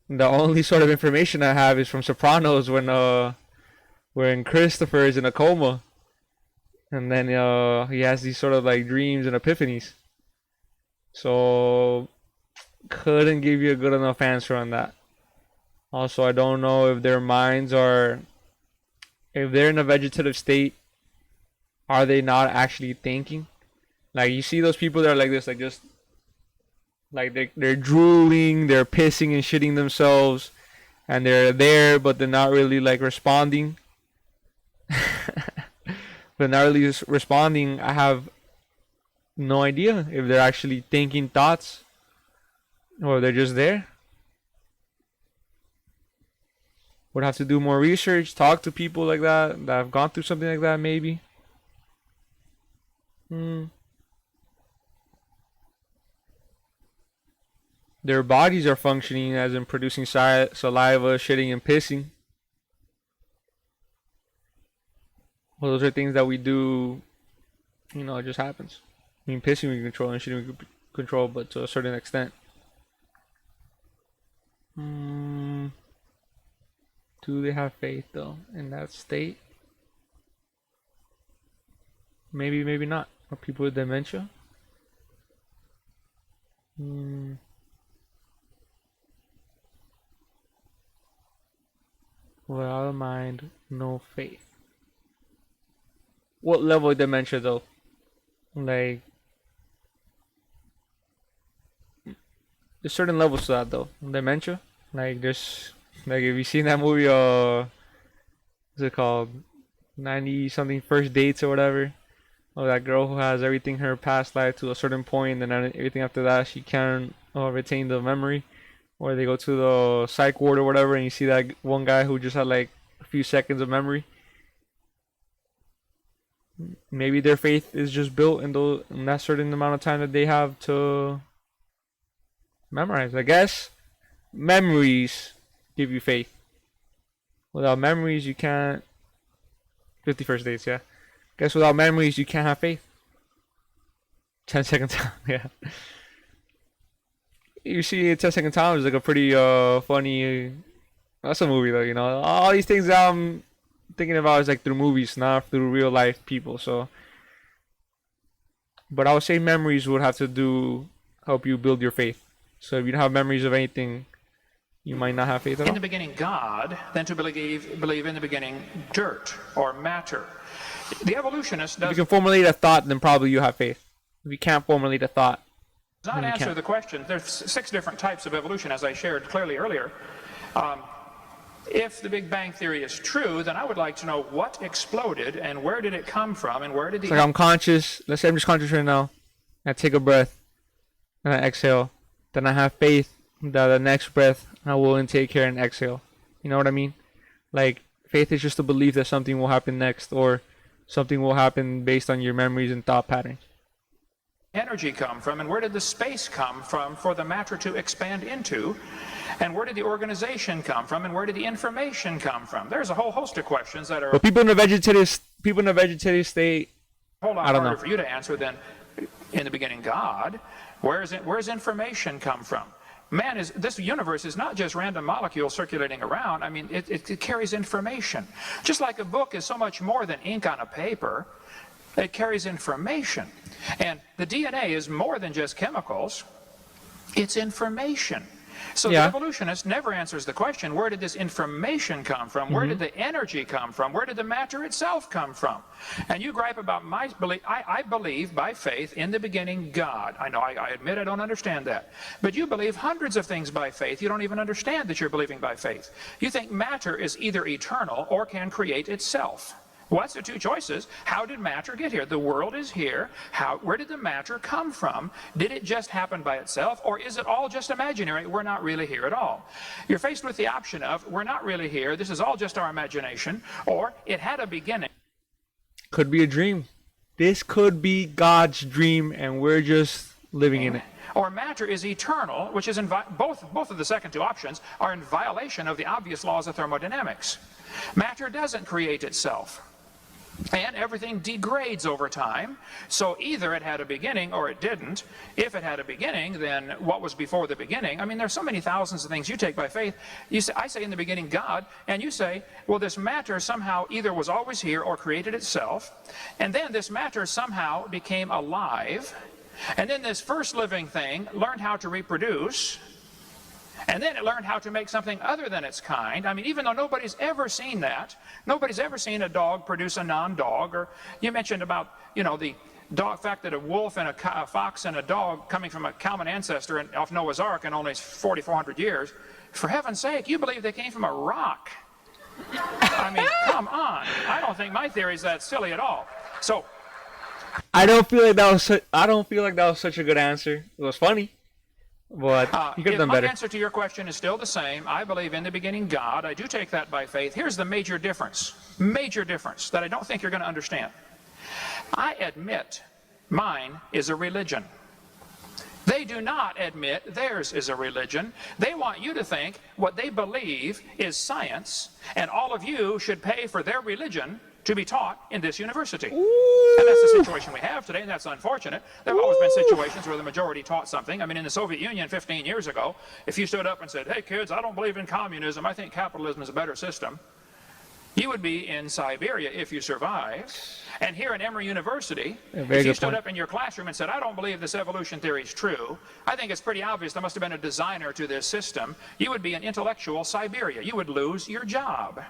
The only sort of information I have is from Sopranos when Christopher is in a coma, and then he has these sort of like dreams and epiphanies. So couldn't give you a good enough answer on that. Also, I don't know if their minds are, if they're in a vegetative state, are they not actually thinking? Like, you see those people that are like this, like just like they're drooling, they're pissing and shitting themselves, and they're there, but they're not really like responding. But not really responding. I have no idea if they're actually thinking thoughts or they're just there. Would have to do more research, talk to people like that have gone through something like that, maybe. Their bodies are functioning, as in producing saliva, shitting, and pissing. Well, those are things that we do, you know, it just happens. I mean, pissing we can control and shitting we can control, but to a certain extent. Do they have faith, though, in that state? Maybe, maybe not. Are people with dementia? Without a mind, no faith. What level of dementia, though? Like, there's certain levels to that, though. Dementia, like there's, like if you seen that movie, what's it called? 90-something First Dates or whatever. Oh, that girl who has everything in her past life to a certain point, and then everything after that she can't retain the memory. Or they go to the psych ward or whatever, and you see that one guy who just had like a few seconds of memory. Maybe their faith is just built in that certain amount of time that they have to memorize. I guess memories give you faith. Without memories, you can't. 51st Dates, yeah. Guess without memories, you can't have faith. 10 Second Time, yeah. You see 10 Second Time is like a pretty funny. That's a movie though, you know. All these things I'm thinking about is like through movies, not through real life people. So, but I would say memories would have to help you build your faith. So if you don't have memories of anything, you might not have faith at all. In the beginning God, then to believe in the beginning dirt or matter. The evolutionist does. If you can formulate a thought, then probably you have faith. If you can't formulate a thought, not answer the question. There's 6 different types of evolution, as I shared clearly earlier. If the Big Bang Theory is true, then I would like to know what exploded and where did it come from and where did the... It's like I'm conscious. Let's say I'm just conscious right now. I take a breath and I exhale. Then I have faith that the next breath I will intake here and exhale. You know what I mean? Like, faith is just a belief that something will happen next, or something will happen based on your memories and thought patterns. Energy come from, and where did the space come from for the matter to expand into, and where did the organization come from, and where did the information come from? There's a whole host of questions that are. But people in a vegetative state. Hold on, harder for you to answer than in the beginning God. Where's information come from? This universe is not just random molecules circulating around. I mean, it carries information. Just like a book is so much more than ink on a paper. It carries information. And the DNA is more than just chemicals. It's information. So Yeah. the evolutionist never answers the question, where did this information come from? Where did the energy come from? Where did the matter itself come from? And you gripe about my belief. I believe by faith in the beginning God. I know, I admit I don't understand that. But you believe hundreds of things by faith. You don't even understand that you're believing by faith. You think matter is either eternal or can create itself. Well, that's the two choices. How did matter get here? The world is here. Where did the matter come from? Did it just happen by itself, or is it all just imaginary? We're not really here at all. You're faced with the option of, we're not really here, this is all just our imagination, or it had a beginning. Could be a dream. This could be God's dream, and we're just living in it. Or matter is eternal, which is both of the second two options are in violation of the obvious laws of thermodynamics. Matter doesn't create itself. And everything degrades over time, so either it had a beginning or it didn't. If it had a beginning, then what was before the beginning? I mean, there's so many thousands of things you take by faith. You say, I say in the beginning God, and you say, well, this matter somehow either was always here or created itself, and then this matter somehow became alive, and then this first living thing learned how to reproduce, and then it learned how to make something other than its kind. I mean, even though nobody's ever seen that, nobody's ever seen a dog produce a non-dog. Or you mentioned about, you know, the fact that a wolf and a fox and a dog coming from a common ancestor off Noah's Ark in only 4,400 years. For heaven's sake, you believe they came from a rock. I mean, come on. I don't think my theory is that silly at all. So, I don't feel like that was such a good answer. It was funny. But you could have done better. My answer to your question is still the same. I believe in the beginning God. I do take that by faith. Here's the major difference that I don't think you're going to understand. I admit mine is a religion. They do not admit theirs is a religion. They want you to think what they believe is science, and all of you should pay for their religion to be taught in this university. Ooh. And that's the situation we have today, and that's unfortunate. There have always been situations where the majority taught something. I mean, in the Soviet Union 15 years ago, if you stood up and said, hey kids, I don't believe in communism, I think capitalism is a better system, you would be in Siberia if you survived. And here at Emory University, if you stood up in your classroom and said, I don't believe this evolution theory is true, I think it's pretty obvious there must have been a designer to this system, you would be in intellectual Siberia. You would lose your job.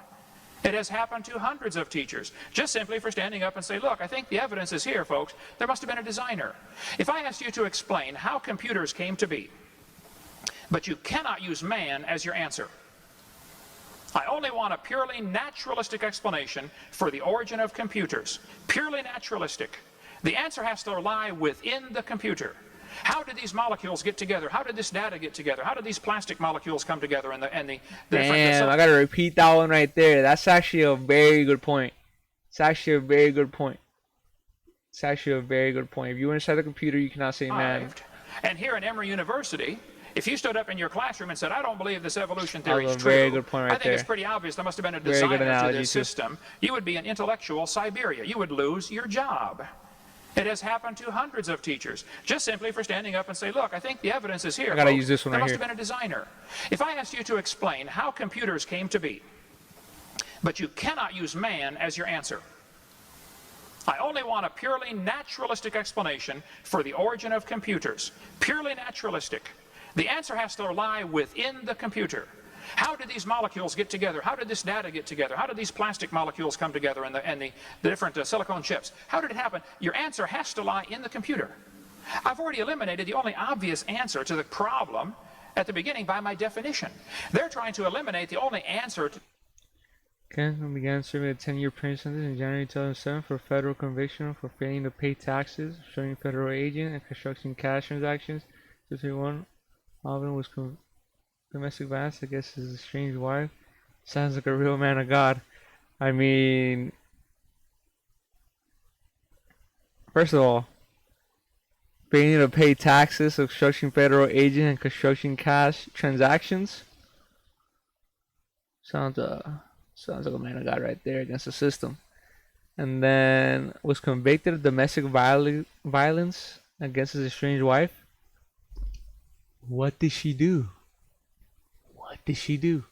It has happened to hundreds of teachers, just simply for standing up and say, look, I think the evidence is here, folks. There must have been a designer. If I asked you to explain how computers came to be, but you cannot use man as your answer, I only want a purely naturalistic explanation for the origin of computers. Purely naturalistic. The answer has to lie within the computer. How did these molecules get together? How did this data get together? How did these plastic molecules come together? Damn, I gotta repeat that one right there. That's actually a very good point. It's actually a very good point. It's actually a very good point. If you were inside the computer, you cannot say man. And here at Emory University, if you stood up in your classroom and said, I don't believe this evolution theory is true, very good point right I think there. it's pretty obvious there must have been a designer to this system, you would be in intellectual Siberia. You would lose your job. It has happened to hundreds of teachers, just simply for standing up and say, look, I think the evidence is here. I gotta use this one right here. There must have been a designer. If I asked you to explain how computers came to be, but you cannot use man as your answer, I only want a purely naturalistic explanation for the origin of computers. Purely naturalistic. The answer has to lie within the computer. How did these molecules get together? How did this data get together? How did these plastic molecules come together and the different silicone chips? How did it happen? Your answer has to lie in the computer. I've already eliminated the only obvious answer to the problem at the beginning by my definition. They're trying to eliminate the only answer to... Ken began serving a 10-year prison sentence in January 2007 for federal conviction for failing to pay taxes, showing federal agent, and constructing cash transactions. 231. Alvin was domestic violence, I guess his estranged wife. Sounds like a real man of God. I mean, first of all, failing to pay taxes, obstructing federal agent, and constructing cash transactions. Sounds like a man of God right there against the system. And then was convicted of domestic violence against his estranged wife. What did she do? What did she do?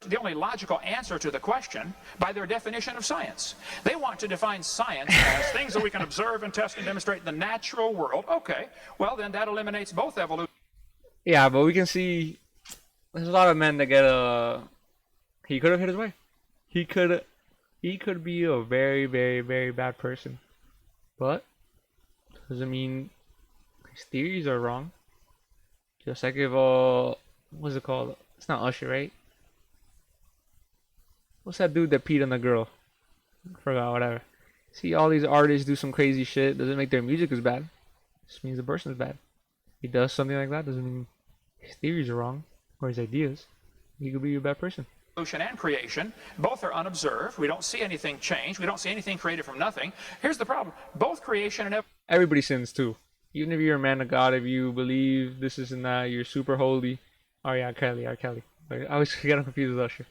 The only logical answer to the question by their definition of science. They want to define science as things that we can observe and test and demonstrate in the natural world. Okay, well then that eliminates both evolution. Yeah, but we can see there's a lot of men that get he could have hit his wife. He could be a very, very, very bad person. But doesn't mean his theories are wrong. Just like if what's it called? It's not Usher, right? What's that dude that peed on the girl? Forgot, whatever. See all these artists do some crazy shit, doesn't make their music as bad. Just means the person's bad. He does something like that, doesn't mean his theories are wrong or his ideas. He could be a bad person. Evolution and creation, both are unobserved. We don't see anything change. We don't see anything created from nothing. Here's the problem. Both creation and Everybody sins too. Even if you're a man of God, if you believe this, is and that, you're super holy. Oh yeah, R. Kelly. Like, I always get confused with Usher.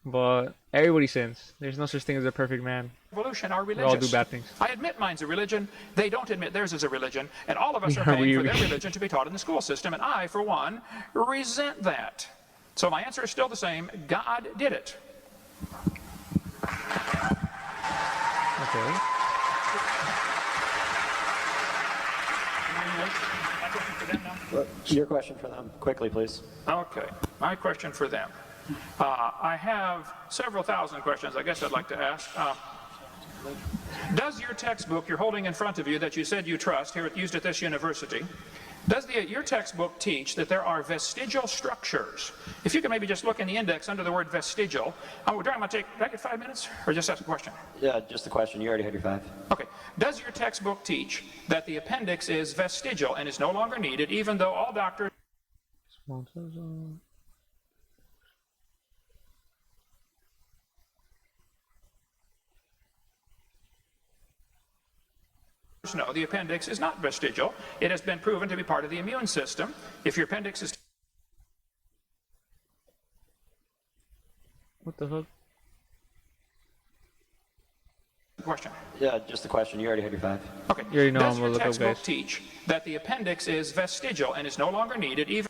But everybody sins. There's no such thing as a perfect man. evolution are We religious. all do bad things. I admit mine's a religion. They don't admit theirs is a religion. And all of us are paying for their religion to be taught in the school system. And I, for one, resent that. So my answer is still the same. God did it. Okay. Your question for them, quickly, please. Okay, my question for them. I have several thousand questions I guess I'd like to ask. Does your textbook you're holding in front of you that you said you trust, used at this university, does your textbook teach that there are vestigial structures? If you could maybe just look in the index under the word vestigial. Did I get 5 minutes? Or just ask a question? Yeah, just the question. You already had your 5. Okay. Does your textbook teach that the appendix is vestigial and is no longer needed, even though all doctors know the appendix is not vestigial? It has been proven to be part of the immune system. If your appendix is... What the fuck? Question. Yeah, just the question. You already had your 5. Okay. You already know Does I'm your gonna look up, textbook guys. teach that the appendix is vestigial and is no longer needed, even...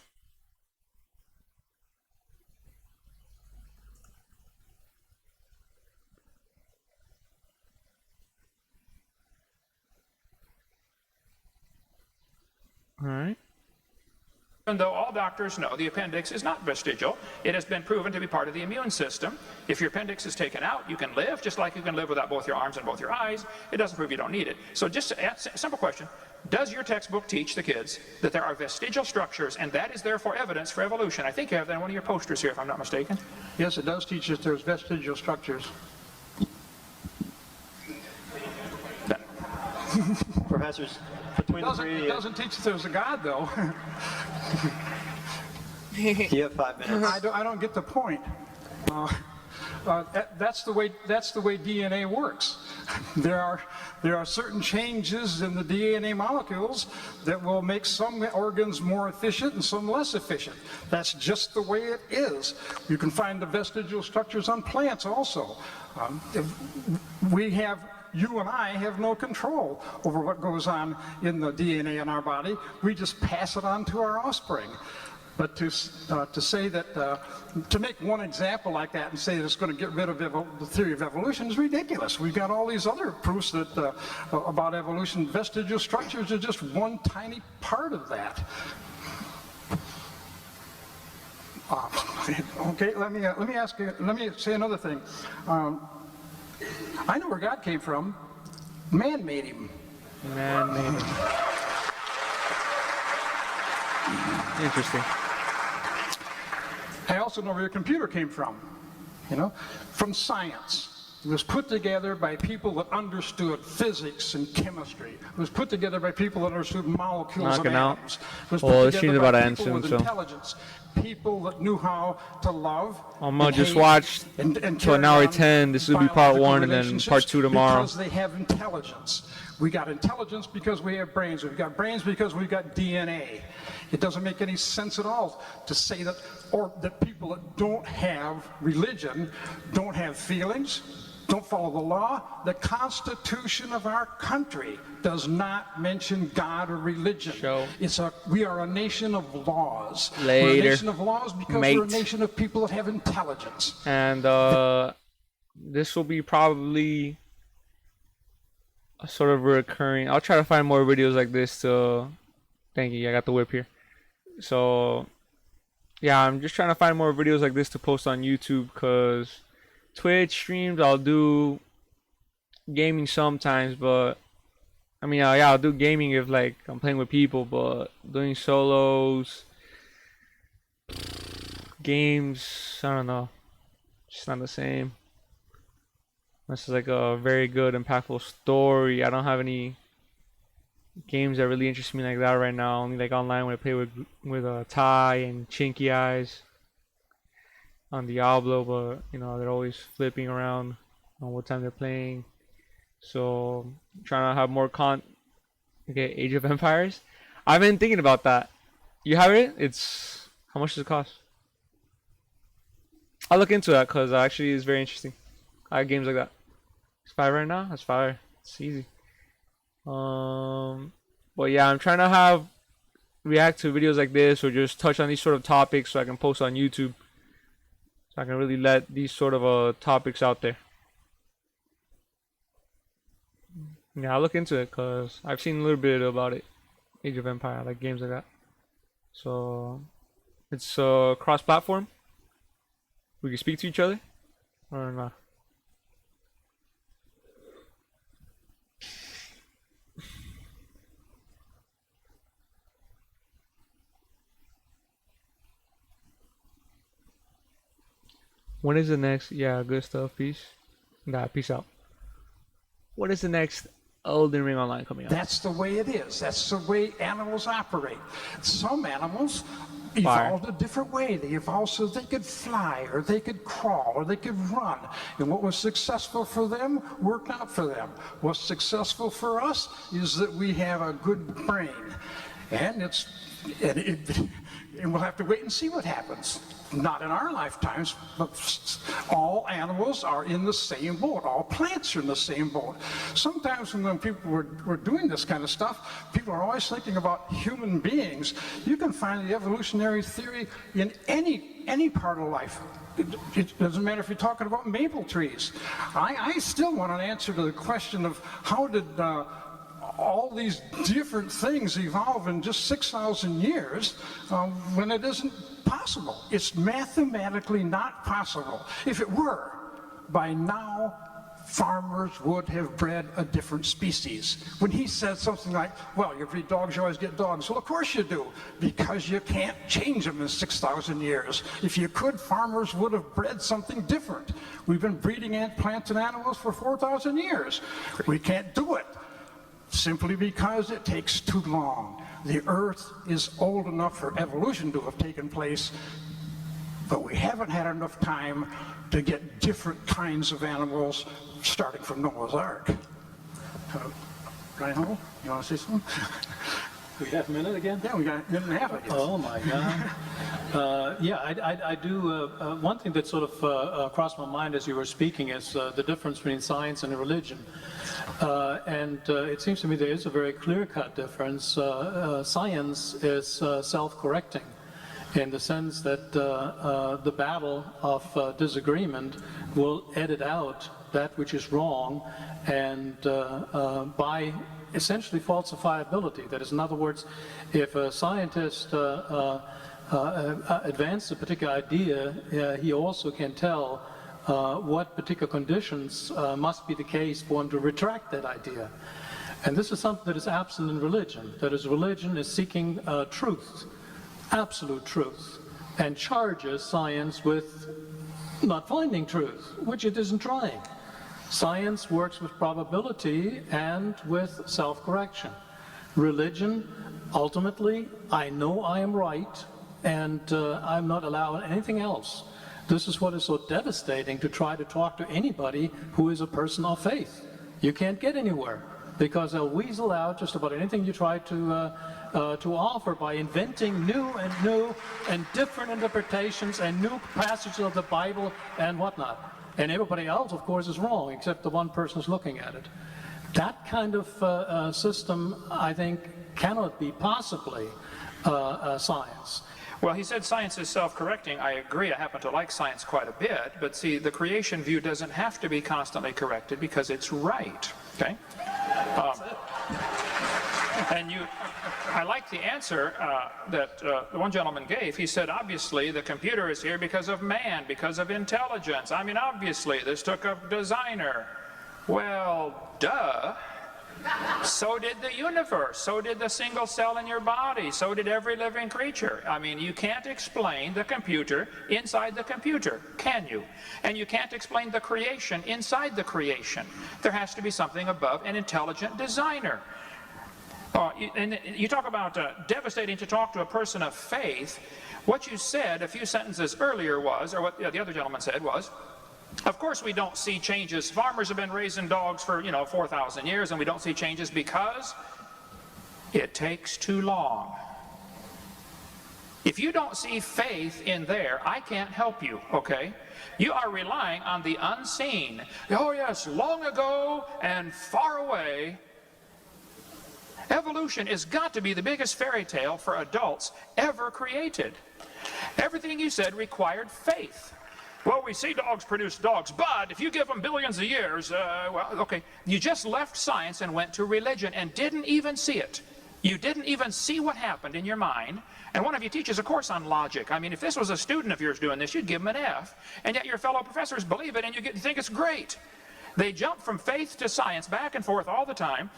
Alright. Even though all doctors know the appendix is not vestigial, it has been proven to be part of the immune system. If your appendix is taken out, you can live, just like you can live without both your arms and both your eyes. It doesn't prove you don't need it. So just a simple question. Does your textbook teach the kids that there are vestigial structures, and that is therefore evidence for evolution? I think you have that in one of your posters here, if I'm not mistaken. Yes, it does teach that there's vestigial structures. Professors, between the It three, doesn't teach that there's a God, though. you have 5 minutes. I don't get the point. That's the way DNA works. There are certain changes in the DNA molecules that will make some organs more efficient and some less efficient. That's just the way it is. You can find the vestigial structures on plants also. You and I have no control over what goes on in the DNA in our body. We just pass it on to our offspring. But to say that, to make one example like that and say that it's going to get rid of the theory of evolution is ridiculous. We've got all these other proofs that about evolution. Vestigial structures are just one tiny part of that. Okay, let me say another thing. I know where God came from. Man made him. Man made him. Interesting. I also know where your computer came from. From science. It was put together by people that understood physics and chemistry. It was put together by people that understood molecules and atoms. It was put together by people with intelligence. People that knew how to love. Just watch until an hour 10. This will be part 1 and then part 2 tomorrow. Because they have intelligence. We got intelligence because we have brains. We've got brains because we've got DNA. It doesn't make any sense at all to say that people that don't have religion, don't have feelings, don't follow the law. The Constitution of our country does not mention God or religion. We are a nation of laws. Later. We're a nation of laws because we're a nation of people that have intelligence. And this will be probably a sort of recurring. I'll try to find more videos like this. Thank you. I got the whip here. So yeah, I'm just trying to find more videos like this to post on YouTube, because Twitch streams I'll do gaming sometimes, but I mean, yeah, I'll do gaming if like I'm playing with people, but doing solos, games, I don't know, it's not the same. This is like a very good, impactful story. I don't have any games that really interest me like that right now. Only like online when I play with Ty and Chinky Eyes on Diablo, but you know, they're always flipping around on what time they're playing. So I'm trying to have more okay, Age of Empires. I've been thinking about that. You have it? It's how much does it cost? I'll look into that because actually it's very interesting. I have games like that. It's fire right now. That's fire. It's easy. But yeah, I'm trying to react to videos like this, or just touch on these sort of topics so I can post on YouTube. So I can really let these sort of topics out there. Yeah, I'll look into it because I've seen a little bit about it. Age of Empire, like games like that. So it's cross-platform. We can speak to each other or not. When is the next? Yeah, good stuff. Peace. Nah, peace out. When is the next Elden Ring Online coming out? That's the way it is. That's the way animals operate. Some animals Fire. evolved a different way. They evolved so they could fly, or they could crawl, or they could run. And what was successful for them worked out for them. What's successful for us is that we have a good brain. And and we'll have to wait and see what happens. Not in our lifetimes, but all animals are in the same boat. All plants are in the same boat. Sometimes when people were doing this kind of stuff, people are always thinking about human beings. You can find the evolutionary theory in any part of life. It doesn't matter if you're talking about maple trees. I still want an answer to the question of how did all these different things evolve in just 6,000 years when it isn't possible. It's mathematically not possible. If it were, by now farmers would have bred a different species. When he said something like, well, you breed dogs, you always get dogs. Well, of course you do, because you can't change them in 6,000 years. If you could, farmers would have bred something different. We've been breeding plants and animals for 4,000 years. We can't do it, simply because it takes too long. The Earth is old enough for evolution to have taken place, but we haven't had enough time to get different kinds of animals starting from Noah's Ark. Reinhold, you want to say something? We have a minute again? Yeah, we got a minute and a half, I guess. Oh my God. Yeah, I do. One thing that sort of crossed my mind as you were speaking is the difference between science and religion. And it seems to me there is a very clear-cut difference. Science is self-correcting in the sense that the battle of disagreement will edit out that which is wrong, and by essentially falsifiability. That is, in other words, if a scientist advances a particular idea, he also can tell what particular conditions must be the case for him to retract that idea. And this is something that is absent in religion. That is, religion is seeking truth, absolute truth, and charges science with not finding truth, which it isn't trying. Science works with probability and with self-correction. Religion, ultimately, I know I am right, and I'm not allowing anything else. This is what is so devastating to try to talk to anybody who is a person of faith. You can't get anywhere, because they'll weasel out just about anything you try to offer by inventing new and different interpretations and new passages of the Bible and whatnot. And everybody else, of course, is wrong, except the one person who's looking at it. That kind of system, I think, cannot be possibly science. Well, he said science is self-correcting. I agree. I happen to like science quite a bit. But see, the creation view doesn't have to be constantly corrected because it's right. Okay? And I like the answer that the one gentleman gave. He said, obviously, the computer is here because of man, because of intelligence. I mean, obviously, this took a designer. Well, duh. So did the universe. So did the single cell in your body. So did every living creature. I mean, you can't explain the computer inside the computer, can you? And you can't explain the creation inside the creation. There has to be something above an intelligent designer. And you talk about devastating to talk to a person of faith. What you said a few sentences earlier was, or what the other gentleman said was, of course we don't see changes. Farmers have been raising dogs for, 4,000 years, and we don't see changes because it takes too long. If you don't see faith in there, I can't help you, okay? You are relying on the unseen. Oh yes, long ago and far away. Evolution has got to be the biggest fairy tale for adults ever created. Everything you said required faith. Well, we see dogs produce dogs, but if you give them billions of years, well, okay. You just left science and went to religion and didn't even see it. You didn't even see what happened in your mind. And one of you teaches a course on logic. I mean, if this was a student of yours doing this, you'd give him an F. And yet your fellow professors believe it and you think it's great. They jump from faith to science back and forth all the time.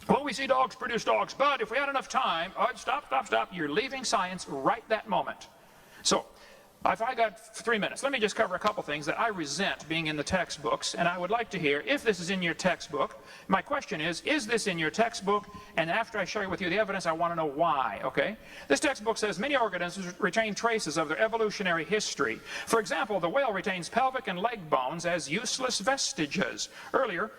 Well, we see dogs produce dogs, but if we had enough time, stop. You're leaving science right that moment. So, if I got 3 minutes, let me just cover a couple things that I resent being in the textbooks, and I would like to hear if this is in your textbook. My question is this in your textbook? And after I share with you the evidence, I want to know why, okay? This textbook says many organisms retain traces of their evolutionary history. For example, the whale retains pelvic and leg bones as useless vestiges. Earlier,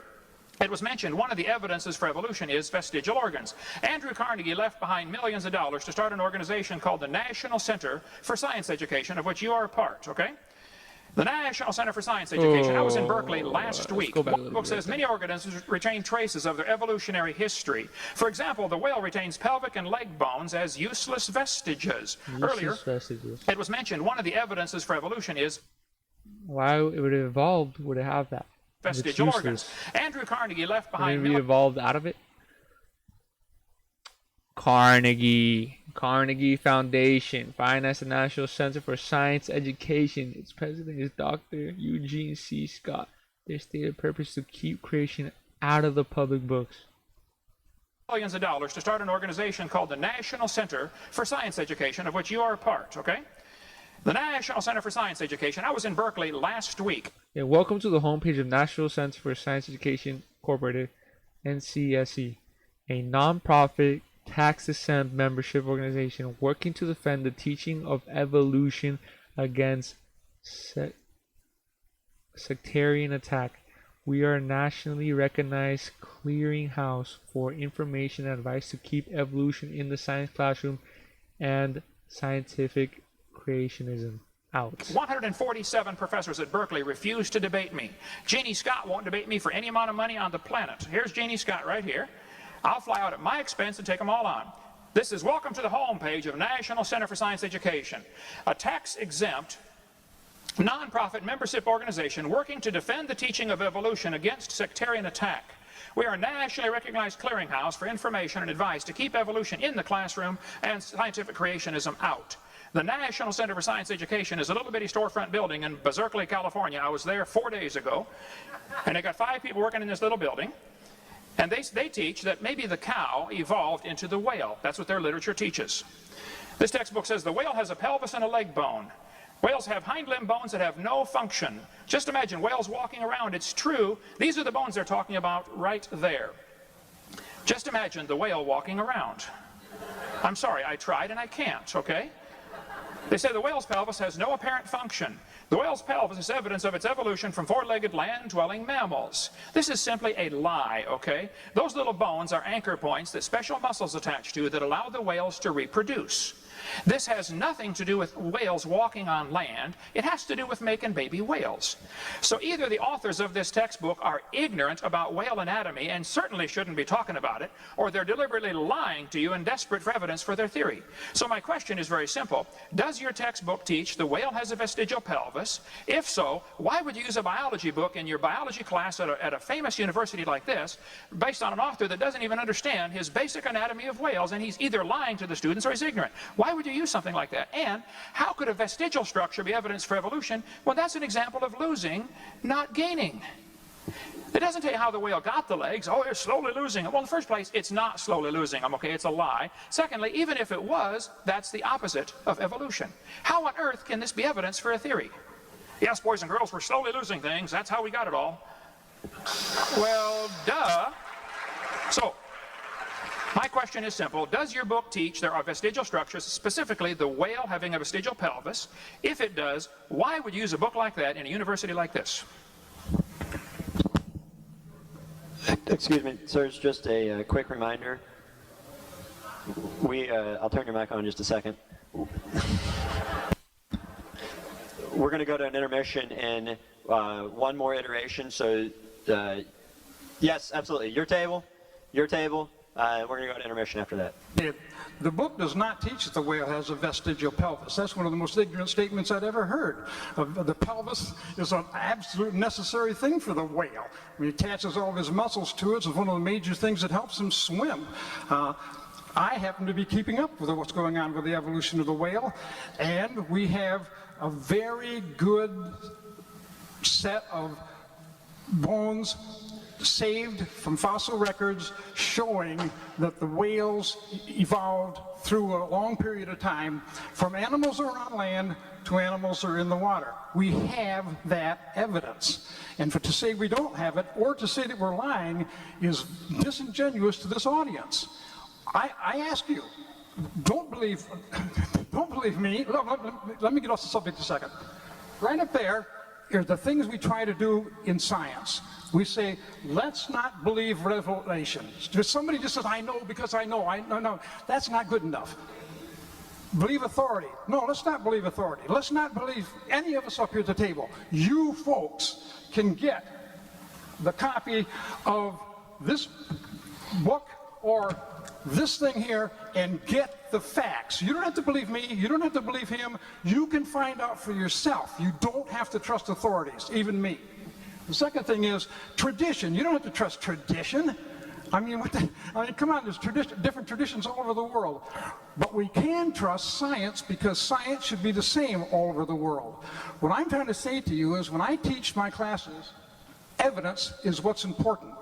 it was mentioned one of the evidences for evolution is vestigial organs. Andrew Carnegie left behind millions of dollars to start an organization called the National Center for Science Education, of which you are a part, okay? The National Center for Science Education. I was in Berkeley last week. One book says many organisms retain traces of their evolutionary history. For example, the whale retains pelvic and leg bones as useless vestiges. Earlier, it was mentioned one of the evidences for evolution is... Why would it evolve? Would it have that? Vestigial organs. Andrew Carnegie left behind... Maybe evolved out of it? Carnegie Foundation, financed the National Center for Science Education. Its president is Dr. Eugene C. Scott. Their stated purpose is to keep creation out of the public books. Millions of dollars to start an organization called the National Center for Science Education, of which you are a part, okay? The National Center for Science Education. I was in Berkeley last week. Yeah, welcome to the homepage of National Center for Science Education Incorporated, NCSE, a non-profit, tax-exempt membership organization working to defend the teaching of evolution against sectarian attack. We are a nationally recognized clearinghouse for information and advice to keep evolution in the science classroom and scientific creationism out. 147 professors at Berkeley refuse to debate me. Jeannie Scott won't debate me for any amount of money on the planet. Here's Jeannie Scott right here. I'll fly out at my expense and take them all on. This is welcome to the home page of National Center for Science Education, a tax-exempt, non-profit membership organization working to defend the teaching of evolution against sectarian attack. We are a nationally recognized clearinghouse for information and advice to keep evolution in the classroom and scientific creationism out. The National Center for Science Education is a little bitty storefront building in Berkeley, California. I was there 4 days ago, and they got 5 people working in this little building, and they teach that maybe the cow evolved into the whale. That's what their literature teaches. This textbook says the whale has a pelvis and a leg bone. Whales have hind limb bones that have no function. Just imagine whales walking around. It's true. These are the bones they're talking about right there. Just imagine the whale walking around. I'm sorry, I tried and I can't, okay? They say the whale's pelvis has no apparent function. The whale's pelvis is evidence of its evolution from four-legged land-dwelling mammals. This is simply a lie, okay? Those little bones are anchor points that special muscles attach to that allow the whales to reproduce. This has nothing to do with whales walking on land. It has to do with making baby whales. So either the authors of this textbook are ignorant about whale anatomy and certainly shouldn't be talking about it, or they're deliberately lying to you and desperate for evidence for their theory. So my question is very simple. Does your textbook teach the whale has a vestigial pelvis? If so, why would you use a biology book in your biology class at a famous university like this based on an author that doesn't even understand his basic anatomy of whales, and he's either lying to the students or he's ignorant? Why would you use something like that? And how could a vestigial structure be evidence for evolution? Well, that's an example of losing, not gaining. It doesn't tell you how the whale got the legs. Oh, it's slowly losing it. Well, in the first place, it's not slowly losing them, okay? It's a lie. Secondly, even if it was, that's the opposite of evolution. How on earth can this be evidence for a theory? Yes, boys and girls, we're slowly losing things. That's how we got it all. Well, duh. So, my question is simple. Does your book teach there are vestigial structures, specifically the whale having a vestigial pelvis? If it does, why would you use a book like that in a university like this? Excuse me, sir, it's just a quick reminder. I'll turn your mic on in just a second. We're going to go to an intermission in one more iteration. So, yes, absolutely. Your table. We're going to go to intermission after that. The book does not teach that the whale has a vestigial pelvis. That's one of the most ignorant statements I'd ever heard. The pelvis is an absolute necessary thing for the whale. He attaches all of his muscles to it. It's one of the major things that helps him swim. I happen to be keeping up with what's going on with the evolution of the whale, and we have a very good set of bones saved from fossil records showing that the whales evolved through a long period of time from animals that are on land to animals that are in the water. We have that evidence. And to say we don't have it or to say that we're lying is disingenuous to this audience. I ask you, don't believe me. Let me get off the subject a second. Right up there are the things we try to do in science. We say, let's not believe revelation. If somebody just says, I know because I know. No, that's not good enough. Believe authority. No, let's not believe authority. Let's not believe any of us up here at the table. You folks can get the copy of this book or this thing here and get the facts. You don't have to believe me. You don't have to believe him. You can find out for yourself. You don't have to trust authorities, even me. The second thing is tradition. You don't have to trust tradition. I mean, come on, there's different traditions all over the world. But we can trust science because science should be the same all over the world. What I'm trying to say to you is when I teach my classes, evidence is what's important.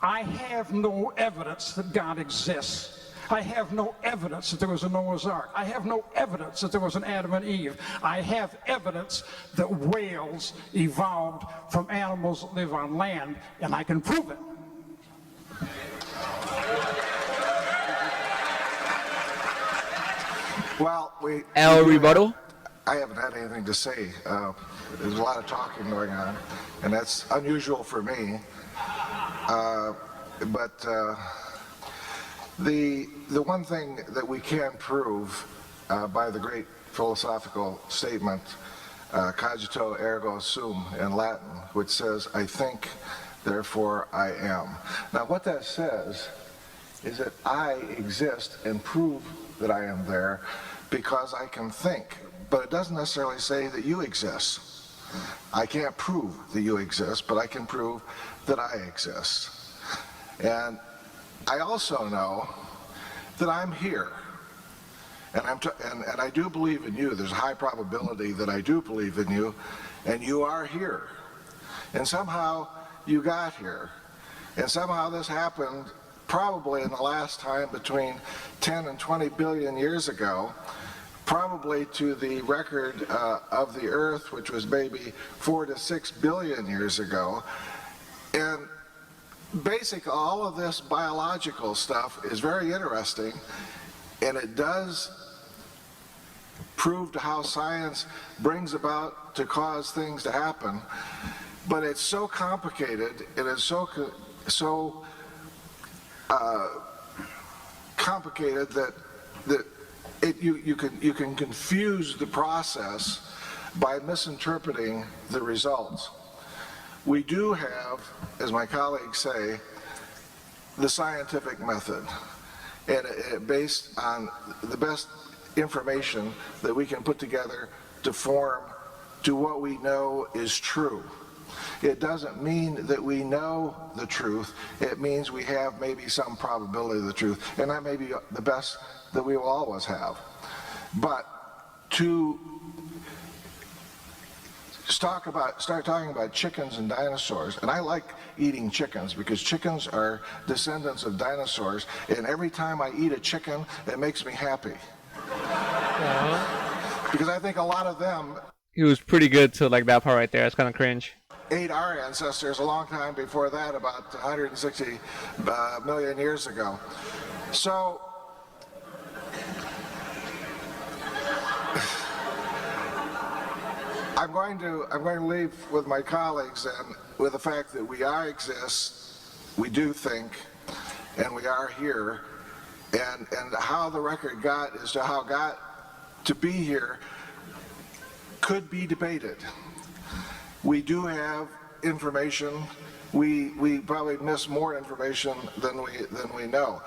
I have no evidence that God exists. I have no evidence that there was a Noah's Ark. I have no evidence that there was an Adam and Eve. I have evidence that whales evolved from animals that live on land, and I can prove it. Well, rebuttal? I haven't had anything to say. There's a lot of talking going on, and that's unusual for me. The one thing that we can prove by the great philosophical statement, cogito ergo sum in Latin, which says, I think, therefore I am. Now what that says is that I exist and prove that I am there because I can think, but it doesn't necessarily say that you exist. I can't prove that you exist, but I can prove that I exist. And I also know that I'm here. And I do believe in you. There's a high probability that I do believe in you, and you are here. And somehow you got here. And somehow this happened probably in the last time between 10 and 20 billion years ago, probably to the record of the Earth, which was maybe 4 to 6 billion years ago. And basically all of this biological stuff is very interesting, and it does prove to how science brings about to cause things to happen, but it's so complicated, it is so complicated that you can confuse the process by misinterpreting the results. We do have, as my colleagues say, the scientific method, and based on the best information that we can put together to form to what we know is true. It doesn't mean that we know the truth. It means we have maybe some probability of the truth, and that may be the best that we will always have. But to start talking about chickens and dinosaurs, and I like eating chickens because chickens are descendants of dinosaurs, and every time I eat a chicken, it makes me happy. Because I think a lot of them... He was pretty good to like that part right there. That's kind of cringe. Ate our ancestors a long time before that, about 160 million years ago. So I'm going to leave with my colleagues and with the fact that we exist, we do think, and we are here, and how the record got as to how it got to be here could be debated. We do have information. We probably miss more information than we know.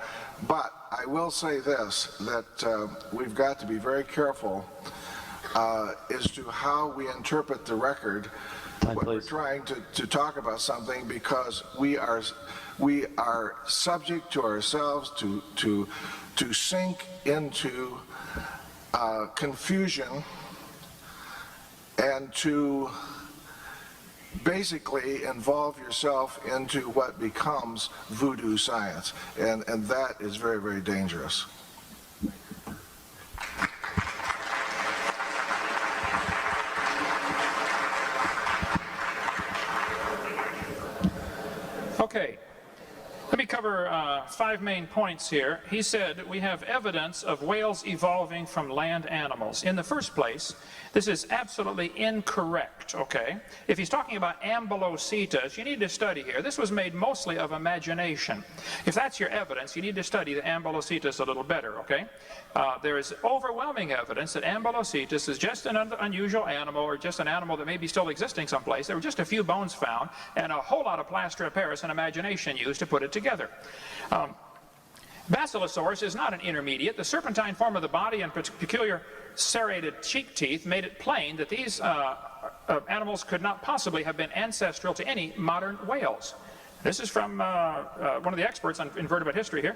But I will say this, that we've got to be very careful as to how we interpret the record when we're trying to talk about something, because we are subject to ourselves to sink into confusion and to basically involve yourself into what becomes voodoo science, and that is very, very dangerous. Okay, let me cover 5 main points here. He said we have evidence of whales evolving from land animals. In the first place, this is absolutely incorrect, okay? If he's talking about ambulocetus, you need to study here. This was made mostly of imagination. If that's your evidence, you need to study the ambulocetus a little better, okay? There is overwhelming evidence that ambulocetus is just an unusual animal, or just an animal that may be still existing someplace. There were just a few bones found and a whole lot of plaster of Paris and imagination used to put it together. Basilosaurus is not an intermediate. The serpentine form of the body and peculiar serrated cheek teeth made it plain that these animals could not possibly have been ancestral to any modern whales. This is from one of the experts on invertebrate history here.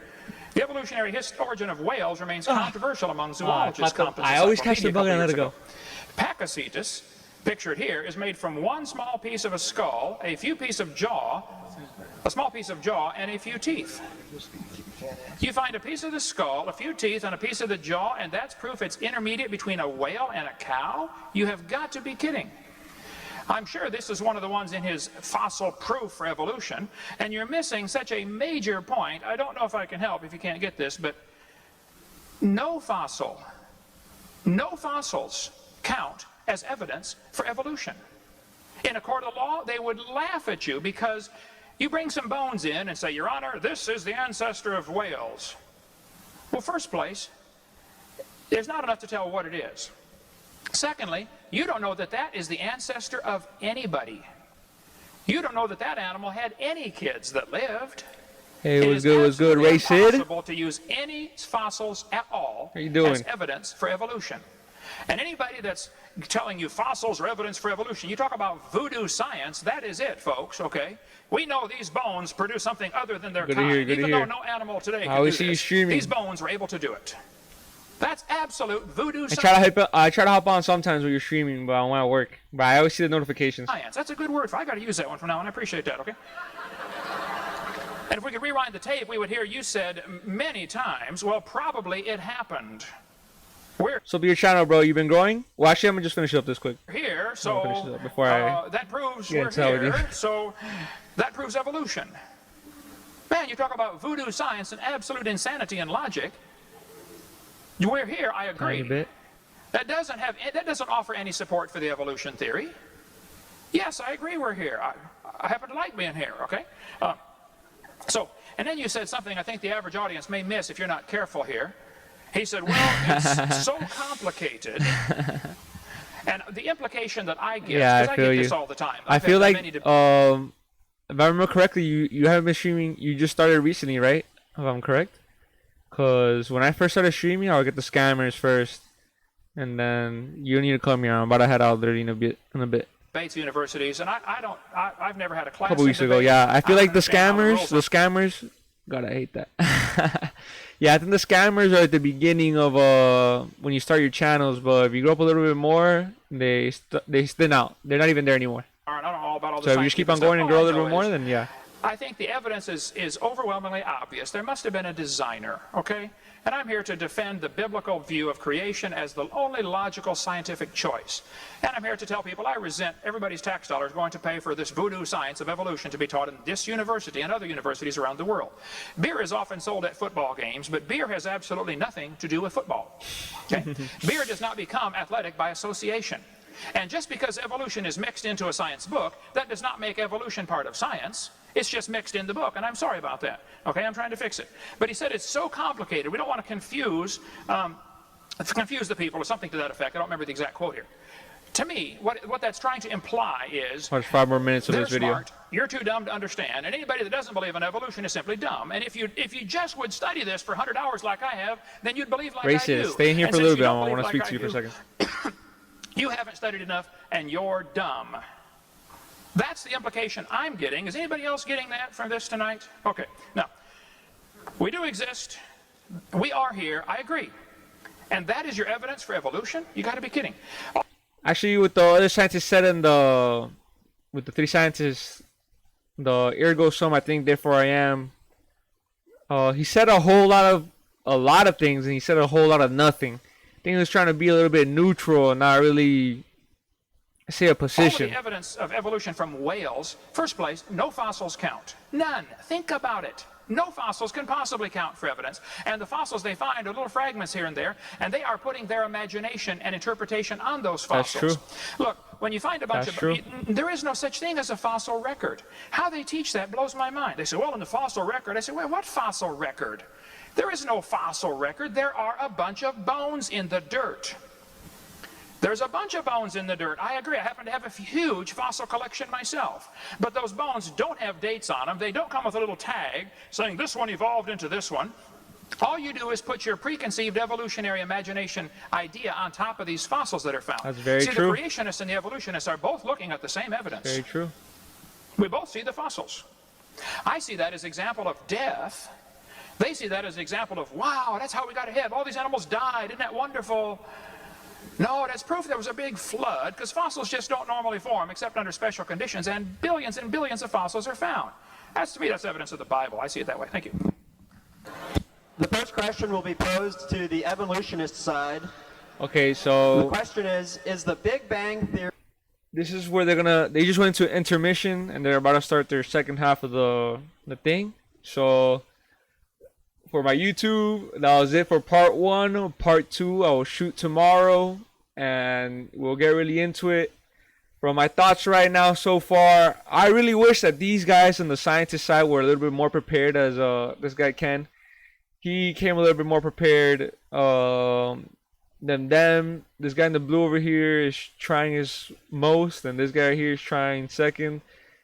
The evolutionary origin of whales remains controversial among zoologists. I always catch the bug and let it go. Pakicetus, pictured here, is made from one small piece of a skull, a few pieces of jaw, a small piece of jaw, and a few teeth. You find a piece of the skull, a few teeth, and a piece of the jaw, and that's proof it's intermediate between a whale and a cow? You have got to be kidding. I'm sure this is one of the ones in his fossil proof for evolution, and you're missing such a major point. I don't know if I can help if you can't get this, but no fossils count as evidence for evolution. In a court of law, they would laugh at you because you bring some bones in and say, Your Honor, this is the ancestor of whales. Well, first place, there's not enough to tell what it is. Secondly, you don't know that that is the ancestor of anybody. You don't know that that animal had any kids that lived. Hey, what's good, Ray Sid? It is impossible to use any fossils at all as evidence for evolution. And anybody that's telling you fossils are evidence for evolution, you talk about voodoo science, that is it, folks, okay? We know these bones produce something other than their kind, even though no animal today can do this. These bones were able to do it. That's absolute voodoo science. I try to hop on sometimes when you're streaming, but I'm at work. But I always see the notifications. Science, that's a good word. I got to use that one from now on. I appreciate that, okay? And if we could rewind the tape, we would hear you said many times, well, probably it happened. So be your channel, bro. You've been growing? Well, actually, I'm going to just finish it up this quick. Here, so that proves we're here. So that proves evolution. Man, you talk about voodoo science and absolute insanity and logic. We're here, I agree. That doesn't offer any support for the evolution theory. Yes, I agree we're here. I happen to like being here, okay? And then you said something I think the average audience may miss if you're not careful here. He said, well, it's so complicated. And the implication that I get, Yeah, because I get this all the time. I feel like, if I remember correctly, you haven't been streaming, you just started recently, right? If I'm correct? Because when I first started streaming, I'll get the scammers first. And then you need to come here. I'm about to head out there in a bit. Debates universities, and I've never had a class. A couple weeks ago, yeah. I feel like the scammers, God, I hate that. Yeah, I think the scammers are at the beginning of when you start your channels, but if you grow up a little bit more, they thin out. They're not even there anymore. I don't know all about all the So if you just keep on going and grow a little bit more, then yeah. I think the evidence is overwhelmingly obvious. There must have been a designer, okay? And I'm here to defend the biblical view of creation as the only logical scientific choice. And I'm here to tell people I resent everybody's tax dollars going to pay for this voodoo science of evolution to be taught in this university and other universities around the world. Beer is often sold at football games, but beer has absolutely nothing to do with football. Okay? Beer does not become athletic by association. And just because evolution is mixed into a science book, that does not make evolution part of science. It's just mixed in the book, and I'm sorry about that. Okay, I'm trying to fix it. But he said it's so complicated. We don't want to confuse the people, or something to that effect. I don't remember the exact quote here. To me, what that's trying to imply is there's 5 more minutes of this video. Smart, you're too dumb to understand, and anybody that doesn't believe in evolution is simply dumb. And if you just would study this for 100 hours like I have, then you'd believe like I do. Stay in here for a little bit. I want to speak to you for a second. You haven't studied enough, and you're dumb. That's the implication I'm getting. Is anybody else getting that from this tonight? Okay. Now, we do exist. We are here. I agree. And that is your evidence for evolution? You got to be kidding. Actually, with the other scientists said with the 3 scientists, the ergo sum, I think, therefore I am. He said a lot of things, and he said a whole lot of nothing. I think he was trying to be a little bit neutral and not really say a position. All of the evidence of evolution from whales, first place, no fossils count. None. Think about it. No fossils can possibly count for evidence. And the fossils they find are little fragments here and there, and they are putting their imagination and interpretation on those fossils. That's true. Look, when you find a bunch there is no such thing as a fossil record. How they teach that blows my mind. They say, well, in the fossil record. I say, well, what fossil record? There is no fossil record. There are a bunch of bones in the dirt. There's a bunch of bones in the dirt. I agree. I happen to have a huge fossil collection myself. But those bones don't have dates on them. They don't come with a little tag saying this one evolved into this one. All you do is put your preconceived evolutionary imagination idea on top of these fossils that are found. That's very true. The creationists and the evolutionists are both looking at the same evidence. Very true. We both see the fossils. I see that as an example of death. They see that as an example of, wow, that's how we got ahead. All these animals died. Isn't that wonderful? No, that's proof there was a big flood, because fossils just don't normally form except under special conditions, and billions of fossils are found. To me, that's evidence of the Bible. I see it that way. Thank you. The first question will be posed to the evolutionist side. Okay, so the question is the Big Bang Theory... This is where they just went to intermission, and they're about to start their second half of the thing. So for my YouTube, that was it for part 1. Part 2, I will shoot tomorrow, and we'll get really into it. From my thoughts right now so far, I really wish that these guys on the scientist side were a little bit more prepared, as this guy Ken. He came a little bit more prepared than them. This guy in the blue over here is trying his most, and this guy here is trying second.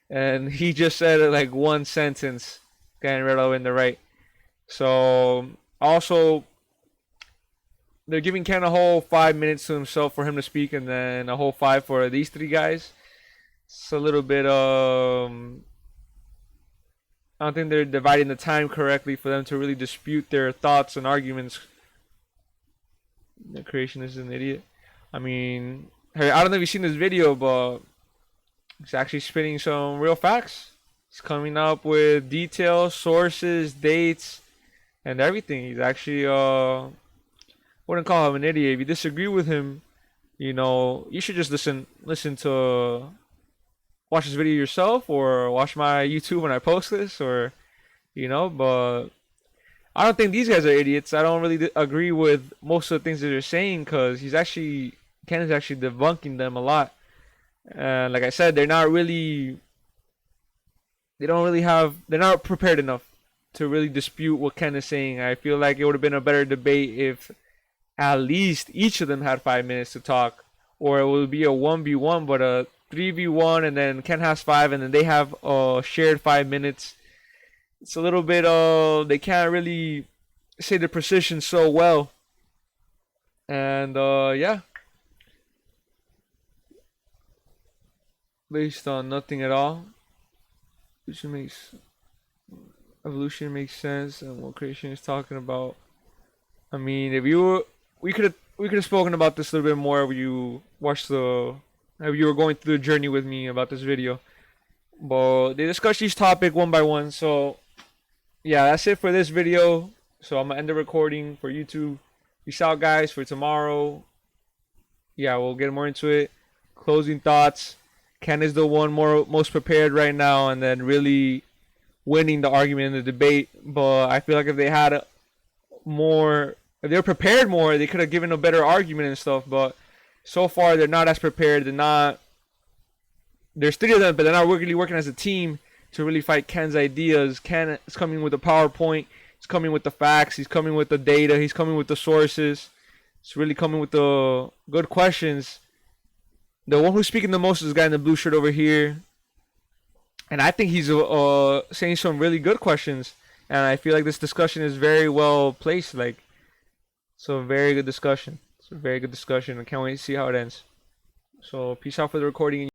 And he just said it like one sentence, guy right over in the right. So, also, they're giving Ken a whole 5 minutes to himself for him to speak, and then a whole 5 for these 3 guys. It's a little bit, I don't think they're dividing the time correctly for them to really dispute their thoughts and arguments. The creationist is an idiot. I mean, I don't know if you've seen this video, but he's actually spitting some real facts. He's coming up with details, sources, dates, and everything. He's actually, wouldn't call him an idiot. If you disagree with him, you should just listen to, watch this video yourself, or watch my YouTube when I post this, or, but I don't think these guys are idiots. I don't really agree with most of the things that they're saying, because Ken is actually debunking them a lot. And like I said, they're not prepared enough. to really dispute what Ken is saying. I feel like it would have been a better debate if at least each of them had 5 minutes to talk, or it would be a 1v1, but a 3v1, and then Ken has 5, and then they have a shared 5 minutes. It's a little bit they can't really say the precision so well. And yeah, based on nothing at all, evolution makes sense, and what creation is talking about. I mean, if we could have spoken about this a little bit more if you watched if you were going through the journey with me about this video. But they discussed each topic one by one. So yeah, that's it for this video. So I'm gonna end the recording for YouTube. Peace out, guys, for tomorrow. Yeah, we'll get more into it. Closing thoughts. Ken is the one most prepared right now, and then really winning the argument in the debate. But I feel like if they had if they were prepared more, they could have given a better argument and stuff. But so far, they're not as prepared. There's 3 of them, but they're not really working as a team to really fight Ken's ideas. Ken is coming with a PowerPoint. He's coming with the facts. He's coming with the data. He's coming with the sources. He's really coming with the good questions. The one who's speaking the most is the guy in the blue shirt over here. And I think he's saying some really good questions. And I feel like this discussion is very well placed. Like, it's a very good discussion. It's a very good discussion. I can't wait to see how it ends. So, peace out for the recording.